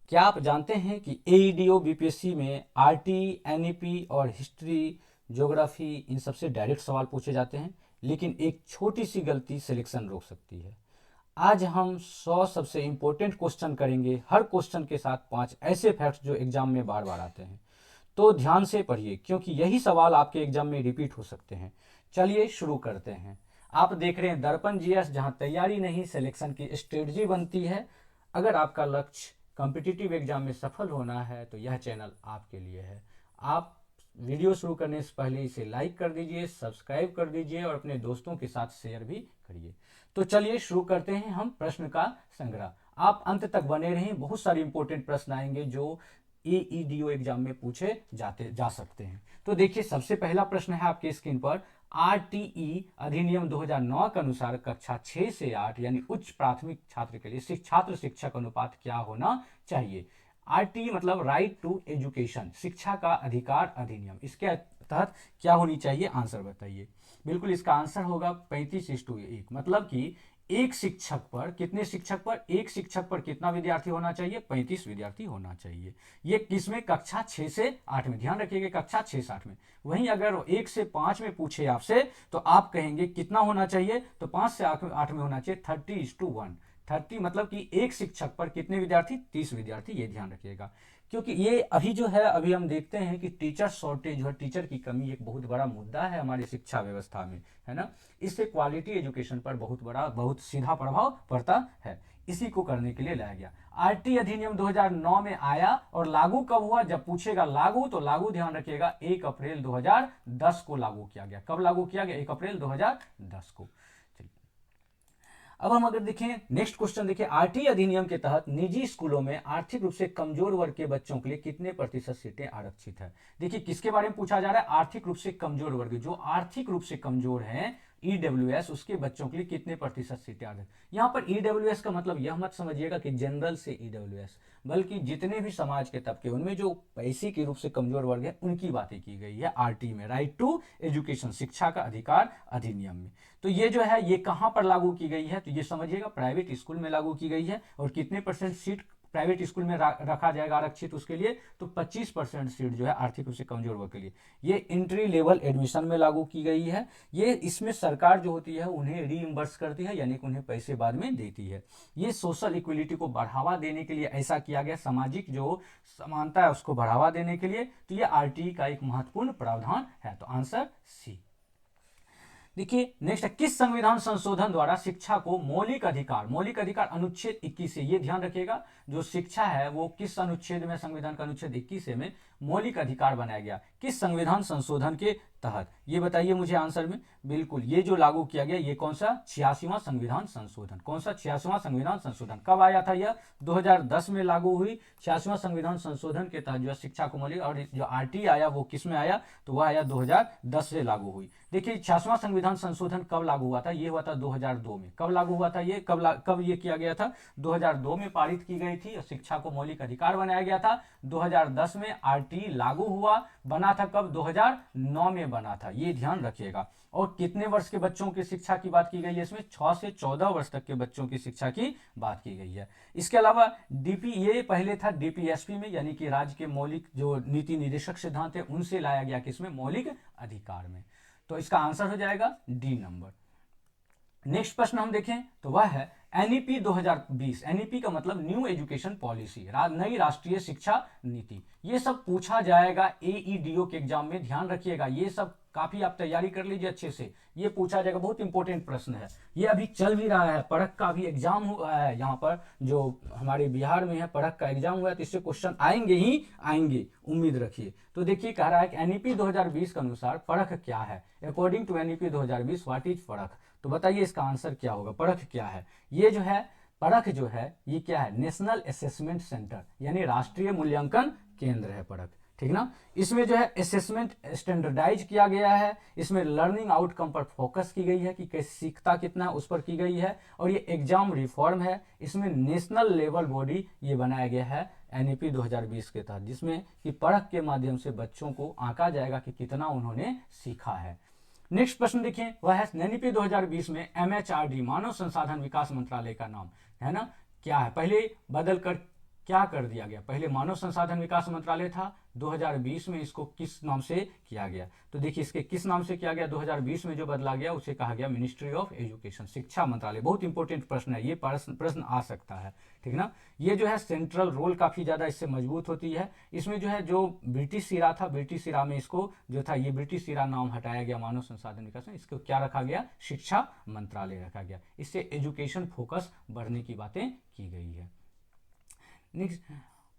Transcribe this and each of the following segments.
क्या आप जानते हैं कि एईडीओ बीपीएससी में आरटी, एनईपी और हिस्ट्री, ज्योग्राफी इन सबसे डायरेक्ट सवाल पूछे जाते हैं, लेकिन एक छोटी सी गलती सिलेक्शन रोक सकती है। आज हम 100 सबसे इंपॉर्टेंट क्वेश्चन करेंगे, हर क्वेश्चन के साथ 5 ऐसे फैक्ट्स जो एग्जाम में बार बार आते हैं। तो ध्यान से पढ़िए, क्योंकि यही सवाल आपके एग्जाम में रिपीट हो सकते हैं। चलिए शुरू करते हैं। आप देख रहे हैं दर्पण जीएस, जहां तैयारी नहीं सिलेक्शन की स्ट्रेटजी बनती है। अगर आपका लक्ष्य कॉम्पिटिटिव एग्जाम में सफल होना है तो यह चैनल आपके लिए है। आप वीडियो शुरू करने से पहले इसे लाइक कर दीजिए, सब्सक्राइब कर दीजिए और अपने दोस्तों के साथ शेयर भी करिए। तो चलिए शुरू करते हैं हम प्रश्न का संग्रह। आप अंत तक बने रहें, बहुत सारे इंपॉर्टेंट प्रश्न आएंगे जो एईडीओ एग्जाम में पूछे जा सकते हैं। तो देखिए, सबसे पहला प्रश्न है आपके स्क्रीन पर। आरटीई अधिनियम 2009 के अनुसार कक्षा 6 से 8 यानी उच्च प्राथमिक छात्र के लिए छात्र शिक्षक अनुपात क्या होना चाहिए? आरटीई मतलब राइट टू एजुकेशन, शिक्षा का अधिकार अधिनियम। इसके तहत क्या होनी चाहिए? आंसर बताइए। बिल्कुल, इसका आंसर होगा 35:1, मतलब कि एक शिक्षक पर कितने शिक्षक पर एक शिक्षक पर कितना विद्यार्थी होना चाहिए? 35 विद्यार्थी होना चाहिए। ये किसमें? कक्षा 6 से 8 में। ध्यान रखिएगा, कक्षा 6 से 8 में। वहीं अगर 1 से 5 में पूछे आपसे तो आप कहेंगे कितना होना चाहिए? तो 5 से 8 में होना चाहिए 30:1। 30 मतलब कि एक शिक्षक पर कितने विद्यार्थी? 30 विद्यार्थी। ये ध्यान रखिएगा, क्योंकि ये अभी जो है, अभी हम देखते हैं कि टीचर शॉर्टेज जो है, टीचर की कमी एक बहुत बड़ा मुद्दा है हमारी शिक्षा व्यवस्था में, है ना। इससे क्वालिटी एजुकेशन पर बहुत सीधा प्रभाव पड़ता है। इसी को करने के लिए लाया गया। आरटी अधिनियम 2009 में आया और लागू कब हुआ? जब पूछेगा लागू, तो लागू ध्यान रखिएगा 1 अप्रैल 2010 को लागू किया गया। कब लागू किया गया? 1 अप्रैल 2010 को। अब हम अगर देखें नेक्स्ट क्वेश्चन, देखिए आरटी अधिनियम के तहत निजी स्कूलों में आर्थिक रूप से कमजोर वर्ग के बच्चों के लिए कितने प्रतिशत सीटें आरक्षित है? देखिए, किसके बारे में पूछा जा रहा है? आर्थिक रूप से कमजोर वर्ग, जो आर्थिक रूप से कमजोर हैं, ईडब्ल्यूएस, उसके बच्चों के लिए कितने प्रतिशत सीटें आरक्षित। यहां पर ईडब्ल्यूएस का मतलब यह मत समझिएगा कि जनरल से ईडब्ल्यूएस, बल्कि जितने भी समाज के तबके उनमें जो पैसे के रूप से कमजोर वर्ग है उनकी बातें की गई है आरटी में, राइट टू एजुकेशन, शिक्षा का अधिकार अधिनियम में। तो ये जो है, ये कहां पर लागू की गई है? तो ये समझिएगा प्राइवेट स्कूल में लागू की गई है। और कितने परसेंट सीट प्राइवेट स्कूल में रखा जाएगा आरक्षित उसके लिए? तो 25% सीट जो है आर्थिक रूप से कमजोर वर्ग के लिए। ये इंट्री लेवल एडमिशन में लागू की गई है। ये इसमें सरकार जो होती है उन्हें रीइंबर्स करती है, यानी कि उन्हें पैसे बाद में देती है। ये सोशल इक्वलिटी को बढ़ावा देने के लिए ऐसा किया गया, सामाजिक जो समानता है उसको बढ़ावा देने के लिए। तो ये आरटीई का एक महत्वपूर्ण प्रावधान है। तो आंसर सी। देखिए नेक्स्ट है, किस संविधान संशोधन द्वारा शिक्षा को मौलिक अधिकार अनुच्छेद 21 से, ये ध्यान रखिएगा, जो शिक्षा है वो किस अनुच्छेद में? संविधान का अनुच्छेद 21 में मौलिक अधिकार बनाया गया। किस संविधान संशोधन के तहत? ये बताइए मुझे आंसर में। बिल्कुल, ये जो लागू किया गया, ये कौन सा? 86वां संविधान संशोधन। कौन सा? 86वां संविधान संशोधन। कब आया था यह? 2010 में लागू हुई। 86वां संविधान संशोधन के तहत जो शिक्षा को मौलिक, और जो आरटी आया वो किस में आया? तो वह आया 2010 से लागू हुई। देखिए 86वां संविधान संशोधन कब लागू हुआ था? ये हुआ था 2002 में। कब लागू हुआ था ये? कब ये किया गया था? 2002 में पारित की गई थी और शिक्षा को मौलिक अधिकार बनाया गया था। 2010 में आरटी लागू हुआ। बना था कब? 2009 में बना था, ये ध्यान रखिएगा। और कितने वर्ष के बच्चों की शिक्षा की बात की गई है इसमें? 6 से 14 वर्ष तक के बच्चों की शिक्षा की बात की गई है। इसके अलावा डीपी, ये पहले था डीपीएसपी में, यानी कि राज्य के मौलिक जो नीति निर्देशक सिद्धांत है उनसे लाया गया किसमें? मौलिक अधिकार में। तो इसका आंसर हो जाएगा डी नंबर। नेक्स्ट प्रश्न हम देखें तो वह है एनईपी 2020। एनईपी का मतलब न्यू एजुकेशन पॉलिसी, नई राष्ट्रीय शिक्षा नीति। ये सब पूछा जाएगा एईडीओ के एग्जाम में, ध्यान रखिएगा। ये सब काफी आप तैयारी कर लीजिए अच्छे से, ये पूछा जाएगा, बहुत इंपॉर्टेंट प्रश्न है। ये अभी चल भी रहा है, पढ़क का भी एग्जाम हुआ है यहाँ पर, जो हमारे बिहार में है पढ़क का एग्जाम हुआ है, तो इससे क्वेश्चन आएंगे ही आएंगे, उम्मीद रखिए। तो देखिए कह रहा है कि एनईपी 2020 के अनुसार पढ़क क्या है? According to NEP 2020 what is पढ़क? तो बताइए इसका आंसर क्या होगा? पढ़क क्या है? ये जो है पढ़क जो है ये क्या है? नेशनल असेसमेंट सेंटर, यानी राष्ट्रीय मूल्यांकन केंद्र है पढ़क, ठीक ना। इसमें जो है असेसमेंट स्टैंडर्डाइज किया गया है। इसमें लर्निंग आउटकम पर फोकस की गई है कि कैसे सीखता कितना है उस पर की गई है। और ये एग्जाम रिफॉर्म है। इसमें नेशनल लेवल बॉडी ये बनाया गया है एनईपी 2020 के तहत, जिसमें कि पढ़क के माध्यम से बच्चों को आंका जाएगा कि कितना उन्होंने सीखा है। नेक्स्ट प्रश्न देखिए, वह है एनईपी 2020 में एमएचआरडी, मानव संसाधन विकास मंत्रालय का नाम है ना, क्या है? पहले बदल कर क्या कर दिया गया, पहले मानव संसाधन विकास मंत्रालय था, 2020 में इसको किस नाम से किया गया, तो देखिए इसके किस नाम से किया गया, 2020 में जो बदला गया उसे कहा गया मिनिस्ट्री ऑफ एजुकेशन, शिक्षा मंत्रालय। बहुत इंपॉर्टेंट प्रश्न है, ये प्रश्न आ सकता है, ठीक ना। ये जो है सेंट्रल रोल काफी ज्यादा इससे मजबूत होती है। इसमें जो है जो ब्रिटिश सिरा था, ब्रिटिश सिरा में इसको जो था ये ब्रिटिश सिरा नाम हटाया गया मानव संसाधन विकास में, इसको क्या रखा गया, शिक्षा मंत्रालय रखा गया। इससे एजुकेशन फोकस बढ़ने की बातें की गई है। नेक्स्ट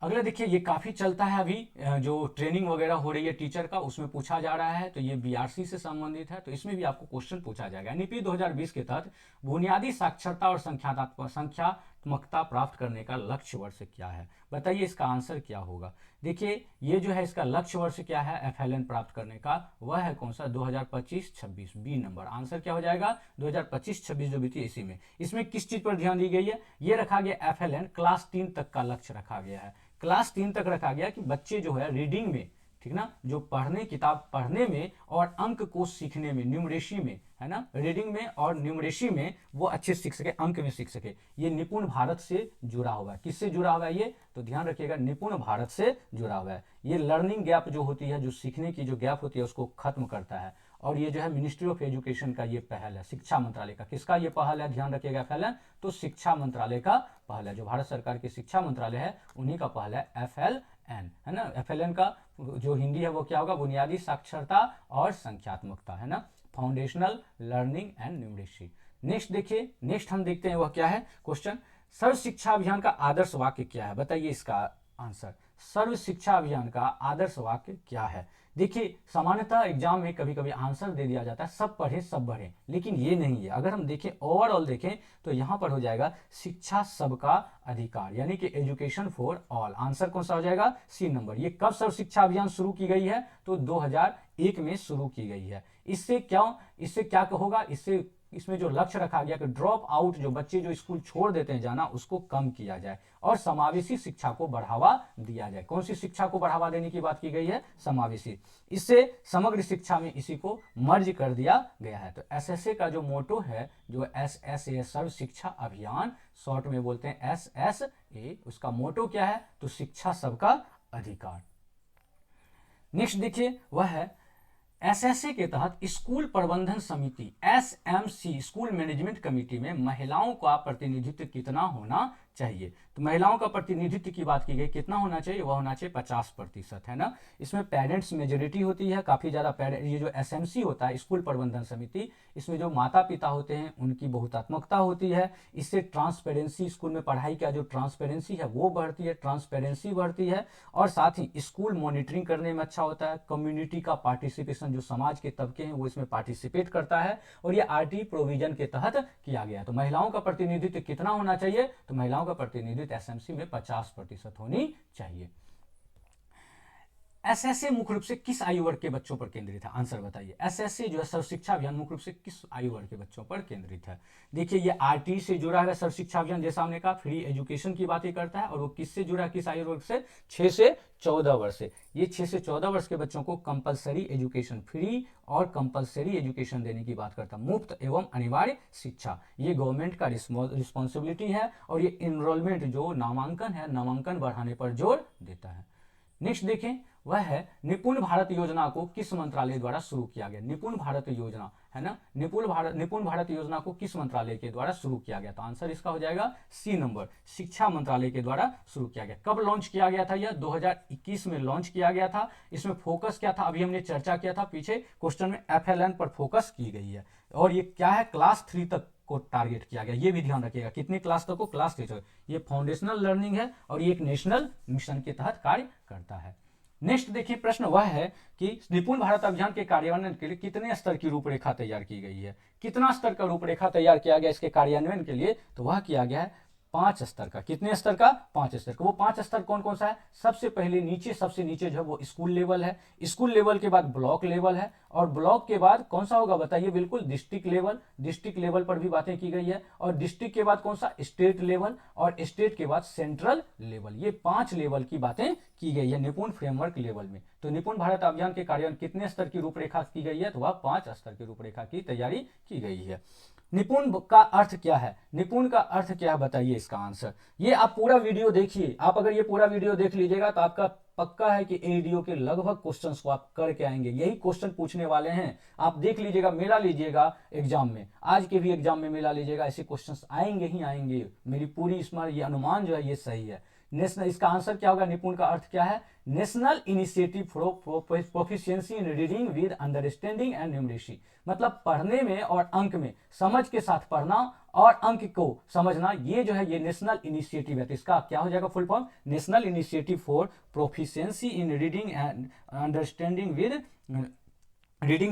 अगला देखिए, ये काफ़ी चलता है अभी, जो ट्रेनिंग वगैरह हो रही है टीचर का, उसमें पूछा जा रहा है, तो ये बीआरसी से संबंधित है, तो इसमें भी आपको क्वेश्चन पूछा जाएगा। एनईपी 2020 के तहत बुनियादी साक्षरता और संख्यात्मकता प्राप्त करने का लक्ष्य वर्ष क्या है, बताइए इसका आंसर क्या होगा। देखिए ये जो है इसका लक्ष्य वर्ष क्या है एफएलएन प्राप्त करने का, वह है कौन सा, 2025-26, बी नंबर। आंसर क्या हो जाएगा, 2025-26 जो बीती इसी में। इसमें किस चीज पर ध्यान दी गई है, ये रखा गया एफएलएन क्लास 3 तक का लक्ष्य रखा गया है, क्लास 3 तक रखा गया कि बच्चे जो है रीडिंग में, ठीक ना, जो पढ़ने किताब पढ़ने में और अंक को सीखने में, न्यूमरेसी में, है ना, रीडिंग में और न्यूमरेसी में वो अच्छे सीख सके, अंक में सीख सके। ये निपुण भारत से जुड़ा हुआ है, किससे जुड़ा हुआ है ये, तो ध्यान रखिएगा निपुण भारत से जुड़ा हुआ है। ये लर्निंग गैप जो होती है, जो सीखने की जो गैप होती है उसको खत्म करता है। और ये जो है मिनिस्ट्री ऑफ एजुकेशन का ये पहल है, शिक्षा मंत्रालय का, किसका ये पहल है, ध्यान रखिएगा पहल, तो शिक्षा मंत्रालय का पहल है, जो भारत सरकार की शिक्षा मंत्रालय है उन्हीं का पहल है एफएलएन, है ना। एफएलएन का जो हिंदी है वो क्या होगा, बुनियादी साक्षरता और संख्यात्मकता, है ना, foundational learning and numeracy. Next देखिए, नेक्स्ट हम देखते हैं वह क्या है क्वेश्चन, सर्व शिक्षा अभियान का आदर्श वाक्य क्या है, बताइए इसका आंसर। सर्व शिक्षा अभियान का आदर्श वाक्य क्या है। देखिए सामान्यतः एग्जाम में कभी कभी आंसर दे दिया जाता है सब पढ़े सब बढ़े, लेकिन ये नहीं है। अगर हम देखें ओवरऑल देखें तो यहां पर हो जाएगा शिक्षा सबका अधिकार, यानी कि एजुकेशन फॉर ऑल। आंसर कौन सा हो जाएगा, सी नंबर। ये कब सर्व शिक्षा अभियान शुरू की गई है, तो 2001 में शुरू की गई है। इससे क्या होगा, इसमें जो लक्ष्य रखा गया कि ड्रॉप आउट, जो बच्चे जो स्कूल छोड़ देते हैं जाना, उसको कम किया जाए और समावेशी शिक्षा को बढ़ावा दिया जाए। कौन सी शिक्षा को बढ़ावा देने की बात की गई है, समावेशी। इससे समग्र शिक्षा में इसी को मर्ज कर दिया गया है। तो एसएसए का जो मोटो है, जो एसएसए सर्व शिक्षा अभियान, शॉर्ट में बोलते हैं एसएसए, उसका मोटो क्या है, तो शिक्षा सबका अधिकार। नेक्स्ट देखिए वह है एसएसए के तहत स्कूल प्रबंधन समिति, एसएमसी, स्कूल मैनेजमेंट कमेटी में महिलाओं का प्रतिनिधित्व कितना होना चाहिए। तो महिलाओं का प्रतिनिधित्व की बात की गई, कितना होना चाहिए, वह होना चाहिए 50%, है ना। इसमें पेरेंट्स मेजोरिटी होती है, काफी ज्यादा ये जो एसएमसी होता है स्कूल प्रबंधन समिति, इसमें जो माता पिता होते हैं उनकी बहुतात्मकता होती है। इससे ट्रांसपेरेंसी, स्कूल में पढ़ाई का जो ट्रांसपेरेंसी है वो बढ़ती है, ट्रांसपेरेंसी बढ़ती है, और साथ ही स्कूल मॉनिटरिंग करने में अच्छा होता है। कम्युनिटी का पार्टिसिपेशन, जो समाज के तबके हैं वो इसमें पार्टिसिपेट करता है, और ये आरटी प्रोविजन के तहत किया गया। तो महिलाओं का प्रतिनिधित्व कितना होना चाहिए, तो महिलाओं का प्रतिनिधित्व एसएमसी में 50% होनी चाहिए। एसएसए मुख्य रूप से किस आयु वर्ग के बच्चों पर केंद्रित है, आंसर बताइए। एसएसए जो है सर्व शिक्षा अभियान मुख्य रूप से किस आयु वर्ग के बच्चों पर केंद्रित है। देखिए ये आरटी से जुड़ा है, सर्व शिक्षा अभियान, जैसा हमने कहा फ्री एजुकेशन की बातें करता है, और वो किससे जुड़ा है, किस आयु वर्ग से, 6 से 14 वर्ष से। ये 6 से 14 वर्ष के बच्चों को कंपलसरी एजुकेशन, फ्री और कंपलसरी एजुकेशन देने की बात करता है, मुफ्त एवं अनिवार्य शिक्षा। ये गवर्नमेंट का रिस्पॉन्सिबिलिटी है, और ये इनरोलमेंट जो नामांकन है, नामांकन बढ़ाने पर जोर देता है। नेक्स्ट देखें वह है निपुण भारत योजना को किस मंत्रालय द्वारा शुरू किया गया। निपुण भारत योजना, है ना, निपुण भारत योजना को किस मंत्रालय के द्वारा शुरू किया गया, तो आंसर इसका हो जाएगा सी नंबर, शिक्षा मंत्रालय के द्वारा शुरू किया गया। कब लॉन्च किया गया था, यह 2021 में लॉन्च किया गया था। इसमें फोकस क्या था, अभी हमने चर्चा किया था पीछे क्वेश्चन में, एफएलएन पर फोकस की गई है, और ये क्या है, क्लास 3 तक को टारगेट किया गया। ये भी ध्यान रखिएगा, कितनी क्लास तक को, क्लास 3 तक। ये फाउंडेशनल लर्निंग है, और ये एक नेशनल मिशन के तहत कार्य करता है। नेक्स्ट देखिए प्रश्न वह है कि निपुण भारत अभियान के कार्यान्वयन के लिए कितने स्तर की रूपरेखा तैयार की गई है। कितना स्तर का रूपरेखा तैयार किया गया इसके कार्यान्वयन के लिए, तो वह किया गया है 5 स्तर का। कितने स्तर का, 5 स्तर का। वो 5 स्तर कौन कौन सा है, सबसे पहले नीचे, सबसे नीचे जो है वो स्कूल लेवल है, स्कूल लेवल के बाद ब्लॉक लेवल है, और ब्लॉक के बाद कौन सा होगा बताइए, बिल्कुल डिस्ट्रिक्ट लेवल, डिस्ट्रिक्ट लेवल पर भी बातें की गई है, और डिस्ट्रिक्ट के बाद कौन सा, स्टेट लेवल, और स्टेट के बाद सेंट्रल लेवल। ये 5 लेवल की बातें की गई है निपुण फ्रेमवर्क लेवल में। तो निपुण भारत अभियान के कार्यान्वयन कितने स्तर की रूपरेखा की गई है, तो वह 5 स्तर की रूपरेखा की तैयारी की गई है। निपुण का अर्थ क्या है, निपुण का अर्थ क्या है बताइए इसका आंसर। ये आप पूरा वीडियो देखिए, आप अगर ये पूरा वीडियो देख लीजिएगा तो आपका पक्का है कि एडीओ के लगभग क्वेश्चंस को आप करके आएंगे, यही क्वेश्चन पूछने वाले हैं। आप देख लीजिएगा, मिला लीजिएगा एग्जाम में, आज के भी एग्जाम में मिला लीजिएगा, ऐसे क्वेश्चंस आएंगे ही आएंगे। मेरी पूरी इसमें ये अनुमान जो है ये सही है। नेशनल, इसका आंसर क्या होगा, निपुण का अर्थ क्या है, national initiative for proficiency in reading with understanding and numeracy. मतलब पढ़ने में और अंक में, समझ के साथ पढ़ना और अंक को समझना, ये जो है ये नेशनल इनिशिएटिव है। तो इसका क्या हो जाएगा full form, national initiative for proficiency in reading and understanding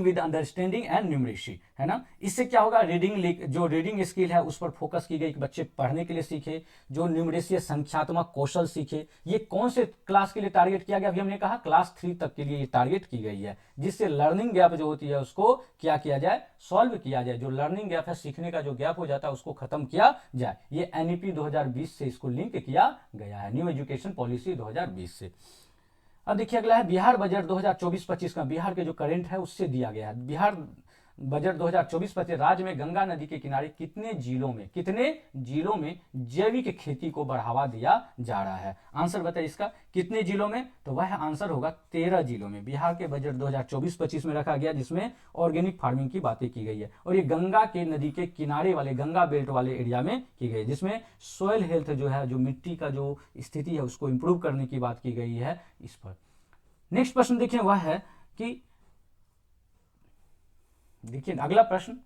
with understanding and numeracy, है ना। इससे क्या होगा, जो रीडिंग स्किल है उस पर फोकस की गई, बच्चे पढ़ने के लिए सीखे, जो न्यूमरेसी संख्यात्मक कौशल सीखे। ये कौन से क्लास के लिए टारगेट किया गया, अभी हमने कहा क्लास 3 तक के लिए ये टारगेट की गई है, जिससे लर्निंग गैप जो होती है उसको क्या किया जाए, सॉल्व किया जाए। जो लर्निंग गैप है, सीखने का जो गैप हो जाता है उसको खत्म किया जाए। ये एनईपी 2020 से इसको लिंक किया गया है, न्यू एजुकेशन पॉलिसी 2020 से। अब देखिए अगला है बिहार बजट 2024-25 का, बिहार के जो करंट है उससे दिया गया है। बिहार बजट 2024-25 राज्य में गंगा नदी के किनारे कितने जिलों में जैविक खेती को बढ़ावा दिया जा रहा है। आंसर बताइए इसका, कितने जिलों में, तो वह आंसर होगा 13 जिलों में। बिहार के बजट 2024-25 में रखा गया, जिसमें ऑर्गेनिक फार्मिंग की बातें की गई है, और ये गंगा के नदी के किनारे वाले, गंगा बेल्ट वाले एरिया में की गई, जिसमें सॉइल हेल्थ जो है, जो मिट्टी का जो स्थिति है उसको इंप्रूव करने की बात की गई है इस पर। नेक्स्ट प्रश्न देखिए, वह है कि देखिए अगला प्रश्न,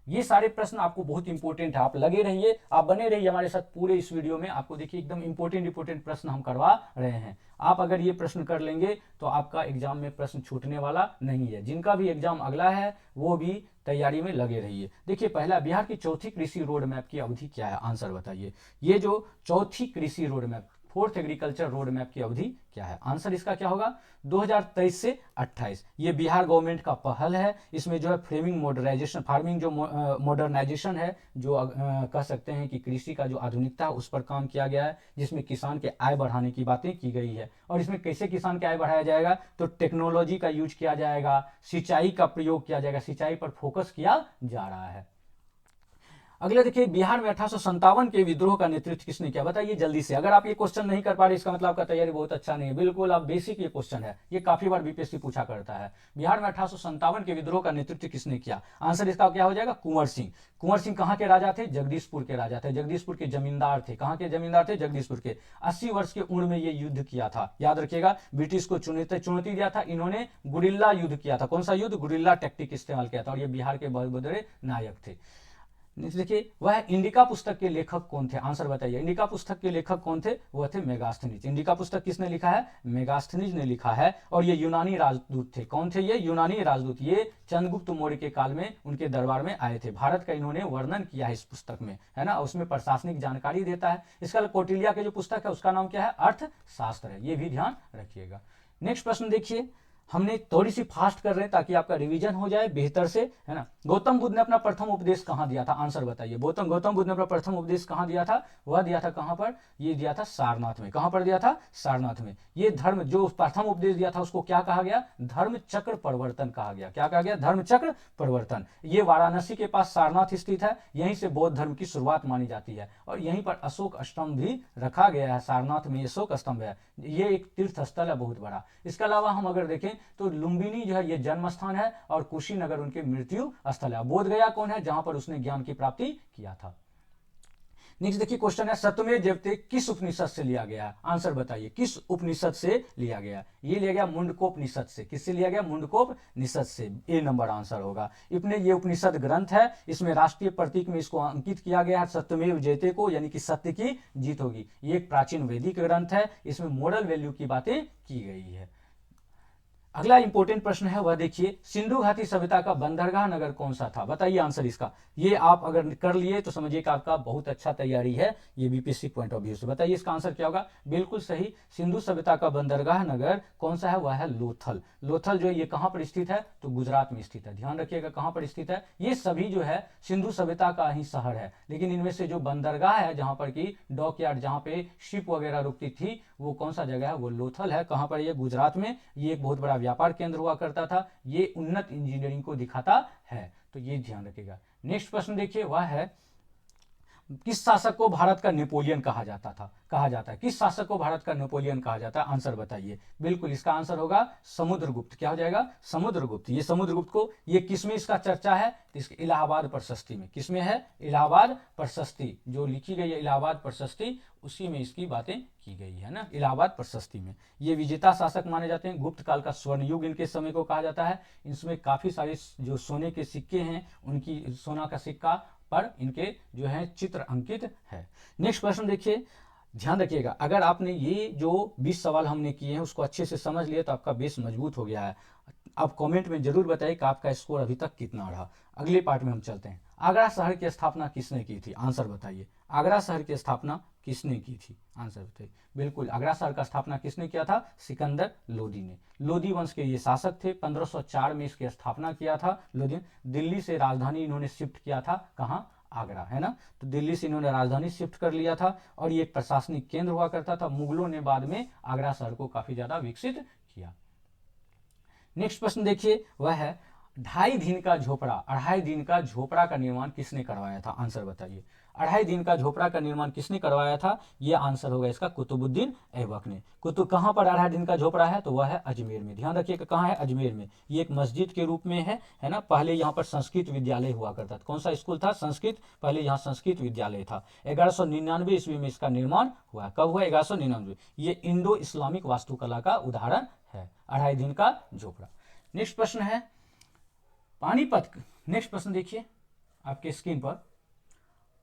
ये सारे प्रश्न आपको बहुत इंपॉर्टेंट है, आप लगे रहिए, आप बने रहिए हमारे साथ पूरे इस वीडियो में। आपको देखिए एकदम इंपॉर्टेंट प्रश्न हम करवा रहे हैं। आप अगर ये प्रश्न कर लेंगे तो आपका एग्जाम में प्रश्न छूटने वाला नहीं है। जिनका भी एग्जाम अगला है वो भी तैयारी में लगे रहिए। देखिए पहला, बिहार की चौथी कृषि रोड मैप की अवधि क्या है, आंसर बताइए। ये जो चौथी कृषि road map, fourth agriculture road map की अवधि क्या है, आंसर इसका क्या होगा, 2023 से 28। ये बिहार गवर्नमेंट का पहल है। इसमें जो है फार्मिंग जो मॉडर्नाइजेशन है, जो कह सकते हैं कि कृषि का जो आधुनिकता है उस पर काम किया गया है, जिसमें किसान के आय बढ़ाने की बातें की गई है। और इसमें कैसे किसान की आय बढ़ाया जाएगा, तो टेक्नोलॉजी का यूज किया जाएगा, सिंचाई का प्रयोग किया जाएगा, सिंचाई पर फोकस किया जा रहा है। अगले देखिए, बिहार में 1857 के विद्रोह का नेतृत्व किसने किया, बताइए जल्दी से। अगर आप ये क्वेश्चन नहीं कर पा रहे इसका मतलब आपका तैयारी बहुत अच्छा नहीं है, बिल्कुल आप बेसिक ये क्वेश्चन है, ये काफी बार बीपीएससी पूछा करता है। बिहार में 1857 के विद्रोह का नेतृत्व किसने किया, आंसर इसका क्या हो जाएगा, कुंवर सिंह। कुंवर सिंह कहाँ के राजा थे, जगदीशपुर के राजा थे, जगदीशपुर के जमींदार थे। कहाँ के जमींदार थे, जगदीशपुर के। 80 वर्ष की उम्र में ये युद्ध किया था, याद रखिएगा, ब्रिटिश को चुनौती दिया था इन्होंने, गुरिल्ला युद्ध किया था। कौन सा युद्ध, गुरिल्ला टैक्टिक इस्तेमाल किया था, और ये बिहार के बहुत बड़े नायक थे। देखिए वह इंडिका पुस्तक के लेखक कौन थे, आंसर बताइए। इंडिका पुस्तक के लेखक कौन थे, वह थे मेगास्थनीज। इंडिका पुस्तक किसने लिखा है, मेगास्थनीज ने लिखा है। और ये यूनानी राजदूत थे, कौन थे ये, यूनानी राजदूत। ये चंद्रगुप्त मौर्य के काल में उनके दरबार में आए थे। भारत का इन्होंने वर्णन किया है इस पुस्तक में, है ना, उसमें प्रशासनिक जानकारी देता है। इसका कौटिल्य के जो पुस्तक है उसका नाम क्या है, अर्थशास्त्र है, ये भी ध्यान रखिएगा। नेक्स्ट प्रश्न देखिए, हमने थोड़ी सी फास्ट कर रहे हैं ताकि आपका रिवीजन हो जाए बेहतर से, है ना। गौतम बुद्ध ने अपना प्रथम उपदेश कहां दिया था, आंसर बताइए। गौतम बुद्ध ने अपना प्रथम उपदेश कहां दिया था, वह दिया था कहां पर, ये दिया था सारनाथ में। कहां पर दिया था, सारनाथ में। ये धर्म जो प्रथम उपदेश दिया था उसको क्या कहा गया, धर्म चक्र परिवर्तन कहा गया। क्या कहा गया, धर्म चक्र परिवर्तन। ये वाराणसी के पास सारनाथ स्थित है, यहीं से बौद्ध धर्म की शुरुआत मानी जाती है, और यहीं पर अशोक स्तंभ भी रखा गया है। सारनाथ में अशोक स्तंभ है, ये एक तीर्थ स्थल है बहुत बड़ा। इसके अलावा हम अगर देखें तो लुम्बिनी जो है ये जन्म स्थान है, और कुशीनगर उनके मृत्यु स्थल है। बोध गया कौन है, जहां पर उसने ज्ञान की प्राप्ति किया था। नेक्स्ट देखिए क्वेश्चन है, सत्यमेव जयते किस उपनिषद से लिया गया, आंसर बताइए। किस उपनिषद से लिया गया, ये लिया गया मुंडकोपनिषद से। किससे लिया गया, मुंडकोपनिषद से, ए नंबर आंसर होगा। ये उपनिषद ग्रंथ है, इसमें राष्ट्रीय प्रतीक में इसको अंकित किया गया है सत्यमेव जयते को, यानी कि सत्य की जीत होगी। ये एक प्राचीन वैदिक ग्रंथ है, इसमें मोरल वैल्यू की बातें की गई है। अगला इंपॉर्टेंट प्रश्न है वह देखिए, सिंधु घाटी सभ्यता का बंदरगाह नगर कौन सा था, बताइए आंसर इसका। ये आप अगर कर लिए तो समझिए कि आपका बहुत अच्छा तैयारी है, ये बीपीएससी पॉइंट ऑफ व्यू से। बताइए इसका आंसर क्या होगा, बिल्कुल सही। सिंधु सभ्यता का बंदरगाह नगर कौन सा है, वह है लोथल। लोथल जो है ये कहां पर स्थित है, तो गुजरात में स्थित है। ध्यान रखिएगा कहां पर स्थित है, ये सभी जो है सिंधु सभ्यता का ही शहर है, लेकिन इनमें से जो बंदरगाह है, जहां पर की डॉकयार्ड, जहां पे शिप वगैरह रुकती थी, वो कौन सा जगह है, वो लोथल है। कहां पर, ये गुजरात में। ये एक बहुत बड़ा व्यापार केंद्र हुआ करता था, ये उन्नत इंजीनियरिंग को दिखाता है, तो ये ध्यान रखिएगा। नेक्स्ट प्रश्न देखिए, वह है किस शासक को भारत का नेपोलियन कहा जाता है? किस शासक को भारत का नेपोलियन कहा जाता है? आंसर बताइए। बिल्कुल इसका आंसर होगा समुद्रगुप्त। क्या हो जाएगा? समुद्रगुप्त। ये समुद्रगुप्त को, ये किसमें इसका चर्चा है? तो इसके इलाहाबाद प्रशस्ति में। किसमें है? इलाहाबाद प्रशस्ति, जो लिखी गई है इलाहाबाद प्रशस्ति, उसी में इसकी बातें की गई है ना, इलाहाबाद प्रशस्ति में। ये विजेता शासक माने जाते हैं। गुप्त काल का स्वर्ण युग इनके समय को कहा जाता है। इसमें काफी सारे जो सोने के सिक्के हैं, उनकी सोना का सिक्का पर इनके जो है चित्र अंकित है। नेक्स्ट प्रश्न देखिए, ध्यान रखिएगा, अगर आपने ये जो 20 सवाल हमने किए हैं उसको अच्छे से समझ लिया तो आपका बेस मजबूत हो गया है। आप कमेंट में जरूर बताइए कि आपका स्कोर अभी तक कितना रहा। अगले पार्ट में हम चलते हैं। आगरा शहर की स्थापना किसने की थी? आंसर बताइए। आगरा शहर की स्थापना किसने की थी? आंसर बताइए। बिल्कुल, आगरा शहर का स्थापना किसने किया था? सिकंदर लोदी ने। लोदी वंश के ये शासक थे। 1504 में इसकी स्थापना किया था लोदी। दिल्ली से राजधानी इन्होंने शिफ्ट किया था, कहाँ? आगरा, है ना। तो दिल्ली से इन्होंने राजधानी शिफ्ट कर लिया था और ये एक प्रशासनिक केंद्र हुआ करता था। मुगलों ने बाद में आगरा शहर को काफी ज्यादा विकसित किया। नेक्स्ट प्रश्न देखिए, वह है 2.5 दिन का झोपड़ा, 2.5 दिन का झोपड़ा का निर्माण किसने करवाया था? आंसर बताइए। 2.5 दिन का झोपड़ा का निर्माण किसने करवाया था? ये आंसर होगा इसका कुतुबुद्दीन ऐबक ने। कहाँ पर 2.5 दिन का झोपड़ा है? तो वह है अजमेर में। ध्यान रखिएगा, कहाँ है? अजमेर में। ये एक मस्जिद के रूप में है ना। पहले यहाँ पर संस्कृत विद्यालय हुआ करता था। कौन सा स्कूल था? संस्कृत। पहले यहाँ संस्कृत विद्यालय था। 1199 ईस्वी में इसका निर्माण हुआ। कब हुआ? 1199। ये इंडो इस्लामिक वास्तुकला का उदाहरण है, 2.5 दिन का झोपड़ा। नेक्स्ट प्रश्न है पानीपत। नेक्स्ट प्रश्न देखिए आपके स्क्रीन पर,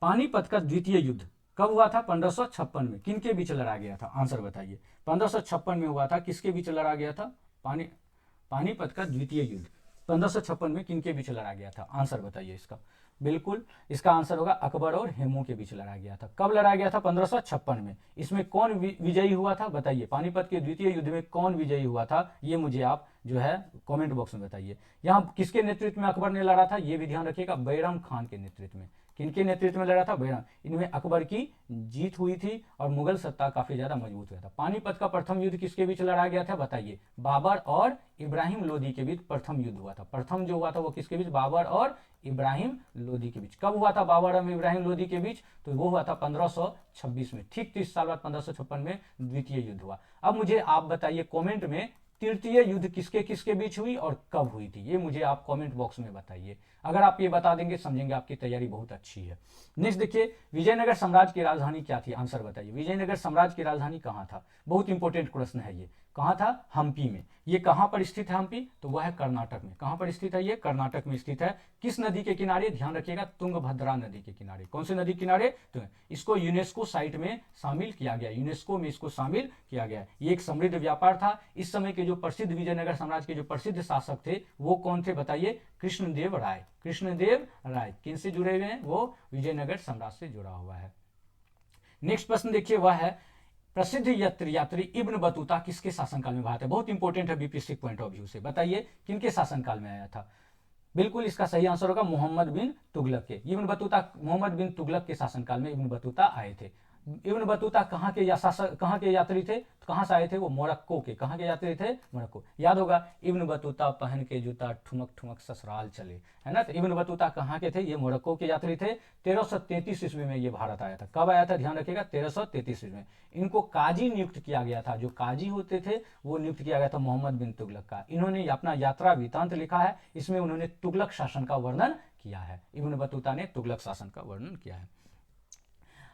पानीपत का द्वितीय युद्ध कब हुआ था? 1556 में। किनके बीच लड़ा गया था? आंसर बताइए। 1556 में हुआ था। किसके बीच लड़ा गया था? पानीपत का द्वितीय युद्ध 1556 में किनके बीच लड़ा गया था? आंसर बताइए इसका। बिल्कुल इसका आंसर होगा अकबर और हेमू के बीच लड़ा गया था। कब लड़ा गया था? 1556 में। इसमें कौन विजयी हुआ था? बताइए। पानीपत के द्वितीय युद्ध में कौन विजयी हुआ था? ये मुझे आप जो है कमेंट बॉक्स में बताइए। यहाँ किसके नेतृत्व में अकबर ने लड़ा था? ये भी ध्यान रखिएगा, बैरम खान के नेतृत्व में। किनके नेतृत्व में लड़ा था? बैरम। इनमें अकबर की जीत हुई थी और मुगल सत्ता काफी ज्यादा मजबूत हुआ था। पानीपत का प्रथम युद्ध किसके बीच लड़ा गया था? बताइए। बाबर और इब्राहिम लोदी के बीच प्रथम युद्ध हुआ था। प्रथम जो हुआ था वो किसके बीच? बाबर और इब्राहिम लोदी के बीच। कब हुआ था बाबर और इब्राहिम लोदी के बीच? तो वो हुआ था 1526 में। ठीक 30 साल बाद 1556 में द्वितीय युद्ध हुआ। अब मुझे आप बताइए कमेंट में, तृतीय युद्ध किसके किसके बीच हुई और कब हुई थी? ये मुझे आप कमेंट बॉक्स में बताइए। अगर आप ये बता देंगे समझेंगे आपकी तैयारी बहुत अच्छी है। नेक्स्ट देखिए, विजयनगर साम्राज्य की राजधानी क्या थी? आंसर बताइए। विजयनगर साम्राज्य की राजधानी कहाँ था? बहुत इंपॉर्टेंट प्रश्न है ये। कहाँ था? हम्पी में। ये कहाँ पर स्थित है हम्पी? तो वह है कर्नाटक में। कहाँ पर स्थित है? ये कर्नाटक में स्थित है। किस नदी के किनारे? ध्यान रखिएगा, तुंगभद्रा नदी के किनारे। कौन से नदी किनारे? तो इसको यूनेस्को साइट में शामिल किया गया, यूनेस्को में इसको शामिल किया गया। ये एक समृद्ध व्यापार था। इस समय के जो प्रसिद्ध विजयनगर साम्राज्य के जो प्रसिद्ध शासक थे वो कौन थे? बताइए। कृष्णदेव राय। कृष्णदेव राय किनसे जुड़े हुए हैं? वो विजयनगर साम्राज्य से जुड़ा हुआ है। नेक्स्ट प्रश्न देखिए, वह है प्रसिद्ध यात्री इब्न बतूता किसके शासनकाल में भारत है? बहुत इंपॉर्टेंट है बीपीएससी पॉइंट ऑफ व्यू से। बताइए किनके शासनकाल में आया था? बिल्कुल इसका सही आंसर होगा मोहम्मद बिन तुगलक के। इब्न बतूता मोहम्मद बिन तुगलक के शासनकाल में इब्न बतूता आए थे। इब्न बतूता कहाँ के यात्री थे? तो कहाँ से आए थे? वो मोरक्को के। कहाँ के यात्री थे? मोरक्को। याद होगा, इब्न बतूता पहन के जूता ठुमक ठुमक ससुराल चले, है ना। तो इब्न बतूता कहाँ के थे? ये मोरक्को के यात्री थे। 1333 ईस्वी में ये भारत आया था। कब आया था? ध्यान रखिएगा, 1333 ईस्वी में। इनको काजी नियुक्त किया गया था। जो काजी होते थे वो नियुक्त किया गया था मोहम्मद बिन तुगलक का। इन्होंने अपना यात्रा वृतांत लिखा है, इसमें उन्होंने तुगलक शासन का वर्णन किया है। इब्न बतूता ने तुगलक शासन का वर्णन किया है।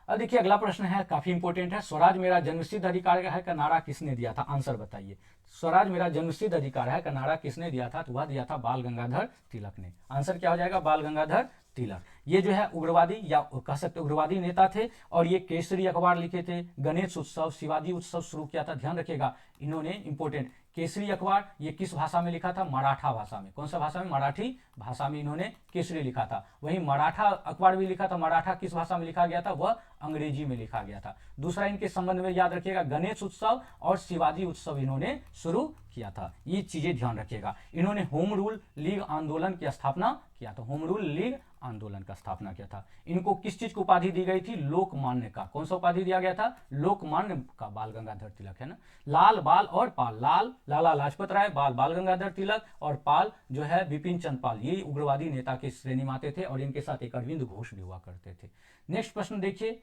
अब देखिए अगला प्रश्न है, काफी इंपॉर्टेंट है। स्वराज मेरा जन्मसिद्ध अधिकार है का नारा किसने दिया था? आंसर बताइए। स्वराज मेरा जन्मसिद्ध अधिकार है का नारा किसने दिया था? तो वह दिया था बाल गंगाधर तिलक ने। आंसर क्या हो जाएगा? बाल गंगाधर तिलक। ये जो है उग्रवादी या कह सकते उग्रवादी नेता थे और ये केसरी अखबार लिखे थे, गणेश उत्सव, शिवाजी उत्सव शुरू किया था। ध्यान रखिएगा, इन्होंने इंपॉर्टेंट केसरी अखबार ये किस भाषा में लिखा था? मराठा भाषा में। कौन सा भाषा में? मराठी भाषा में इन्होंने केसरी लिखा था। वहीं मराठा अखबार भी लिखा था। मराठा किस भाषा में लिखा गया था? वह अंग्रेजी में लिखा गया था। दूसरा इनके संबंध में याद रखिएगा, गणेश उत्सव और शिवाजी उत्सव इन्होंने शुरू किया था। ये चीजें ध्यान रखिएगा। इन्होंने होम रूल लीग आंदोलन की स्थापना किया था। होम रूल लीग आंदोलन का स्थापना किया था। इनको किस चीज को उपाधि दी गई थी? लोकमान्य का। कौन सा उपाधि दिया गया था? लोकमान्य का। बाल गंगाधर तिलक, है ना। लाल, बाल और पाल। लाल लाला लाजपत राय, बाल बाल गंगाधर तिलक और पाल जो है बिपिन चंद्र पाल। ये उग्रवादी नेता के श्रेणी में आते थे और इनके साथ एक अरविंद घोष भी हुआ करते थे। नेक्स्ट प्रश्न देखिए,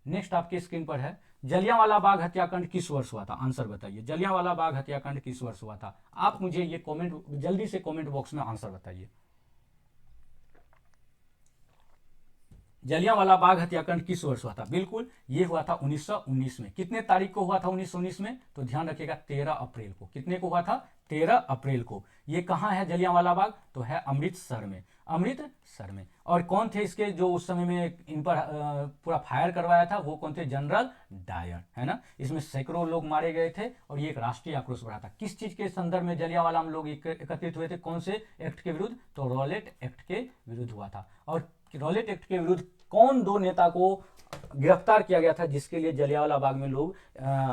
नेक्स्ट आपके स्क्रीन पर है, जलियांवाला बाग हत्याकांड किस वर्ष हुआ था? आंसर बताइए, जलियांवाला बाग हत्याकांड किस वर्ष हुआ था? आप मुझे ये कमेंट, जल्दी से कमेंट बॉक्स में आंसर बताइए। जलियांवाला बाग हत्याकांड किस वर्ष हुआ था? बिल्कुल ये हुआ था 1919 में। कितने तारीख को हुआ था 1919 में? तो ध्यान रखिएगा 13 अप्रैल को। कितने को हुआ था? 13 अप्रैल को। ये कहाँ है जलियांवाला बाग? तो है अमृतसर में, अमृतसर में। और कौन थे इसके जो उस समय में इन पर पूरा फायर करवाया था? वो कौन थे? जनरल डायर, है ना। इसमें सैकड़ों लोग मारे गए थे और ये एक राष्ट्रीय आक्रोश बढ़ा था। किस चीज के संदर्भ में जलियांवाला में लोग एकत्रित हुए थे? कौन से एक्ट के विरुद्ध? तो रॉलेट एक्ट के विरुद्ध हुआ था। और रॉलेट एक्ट के विरुद्ध कौन दो नेता को गिरफ्तार किया गया था जिसके लिए जलियांवाला बाग में लोग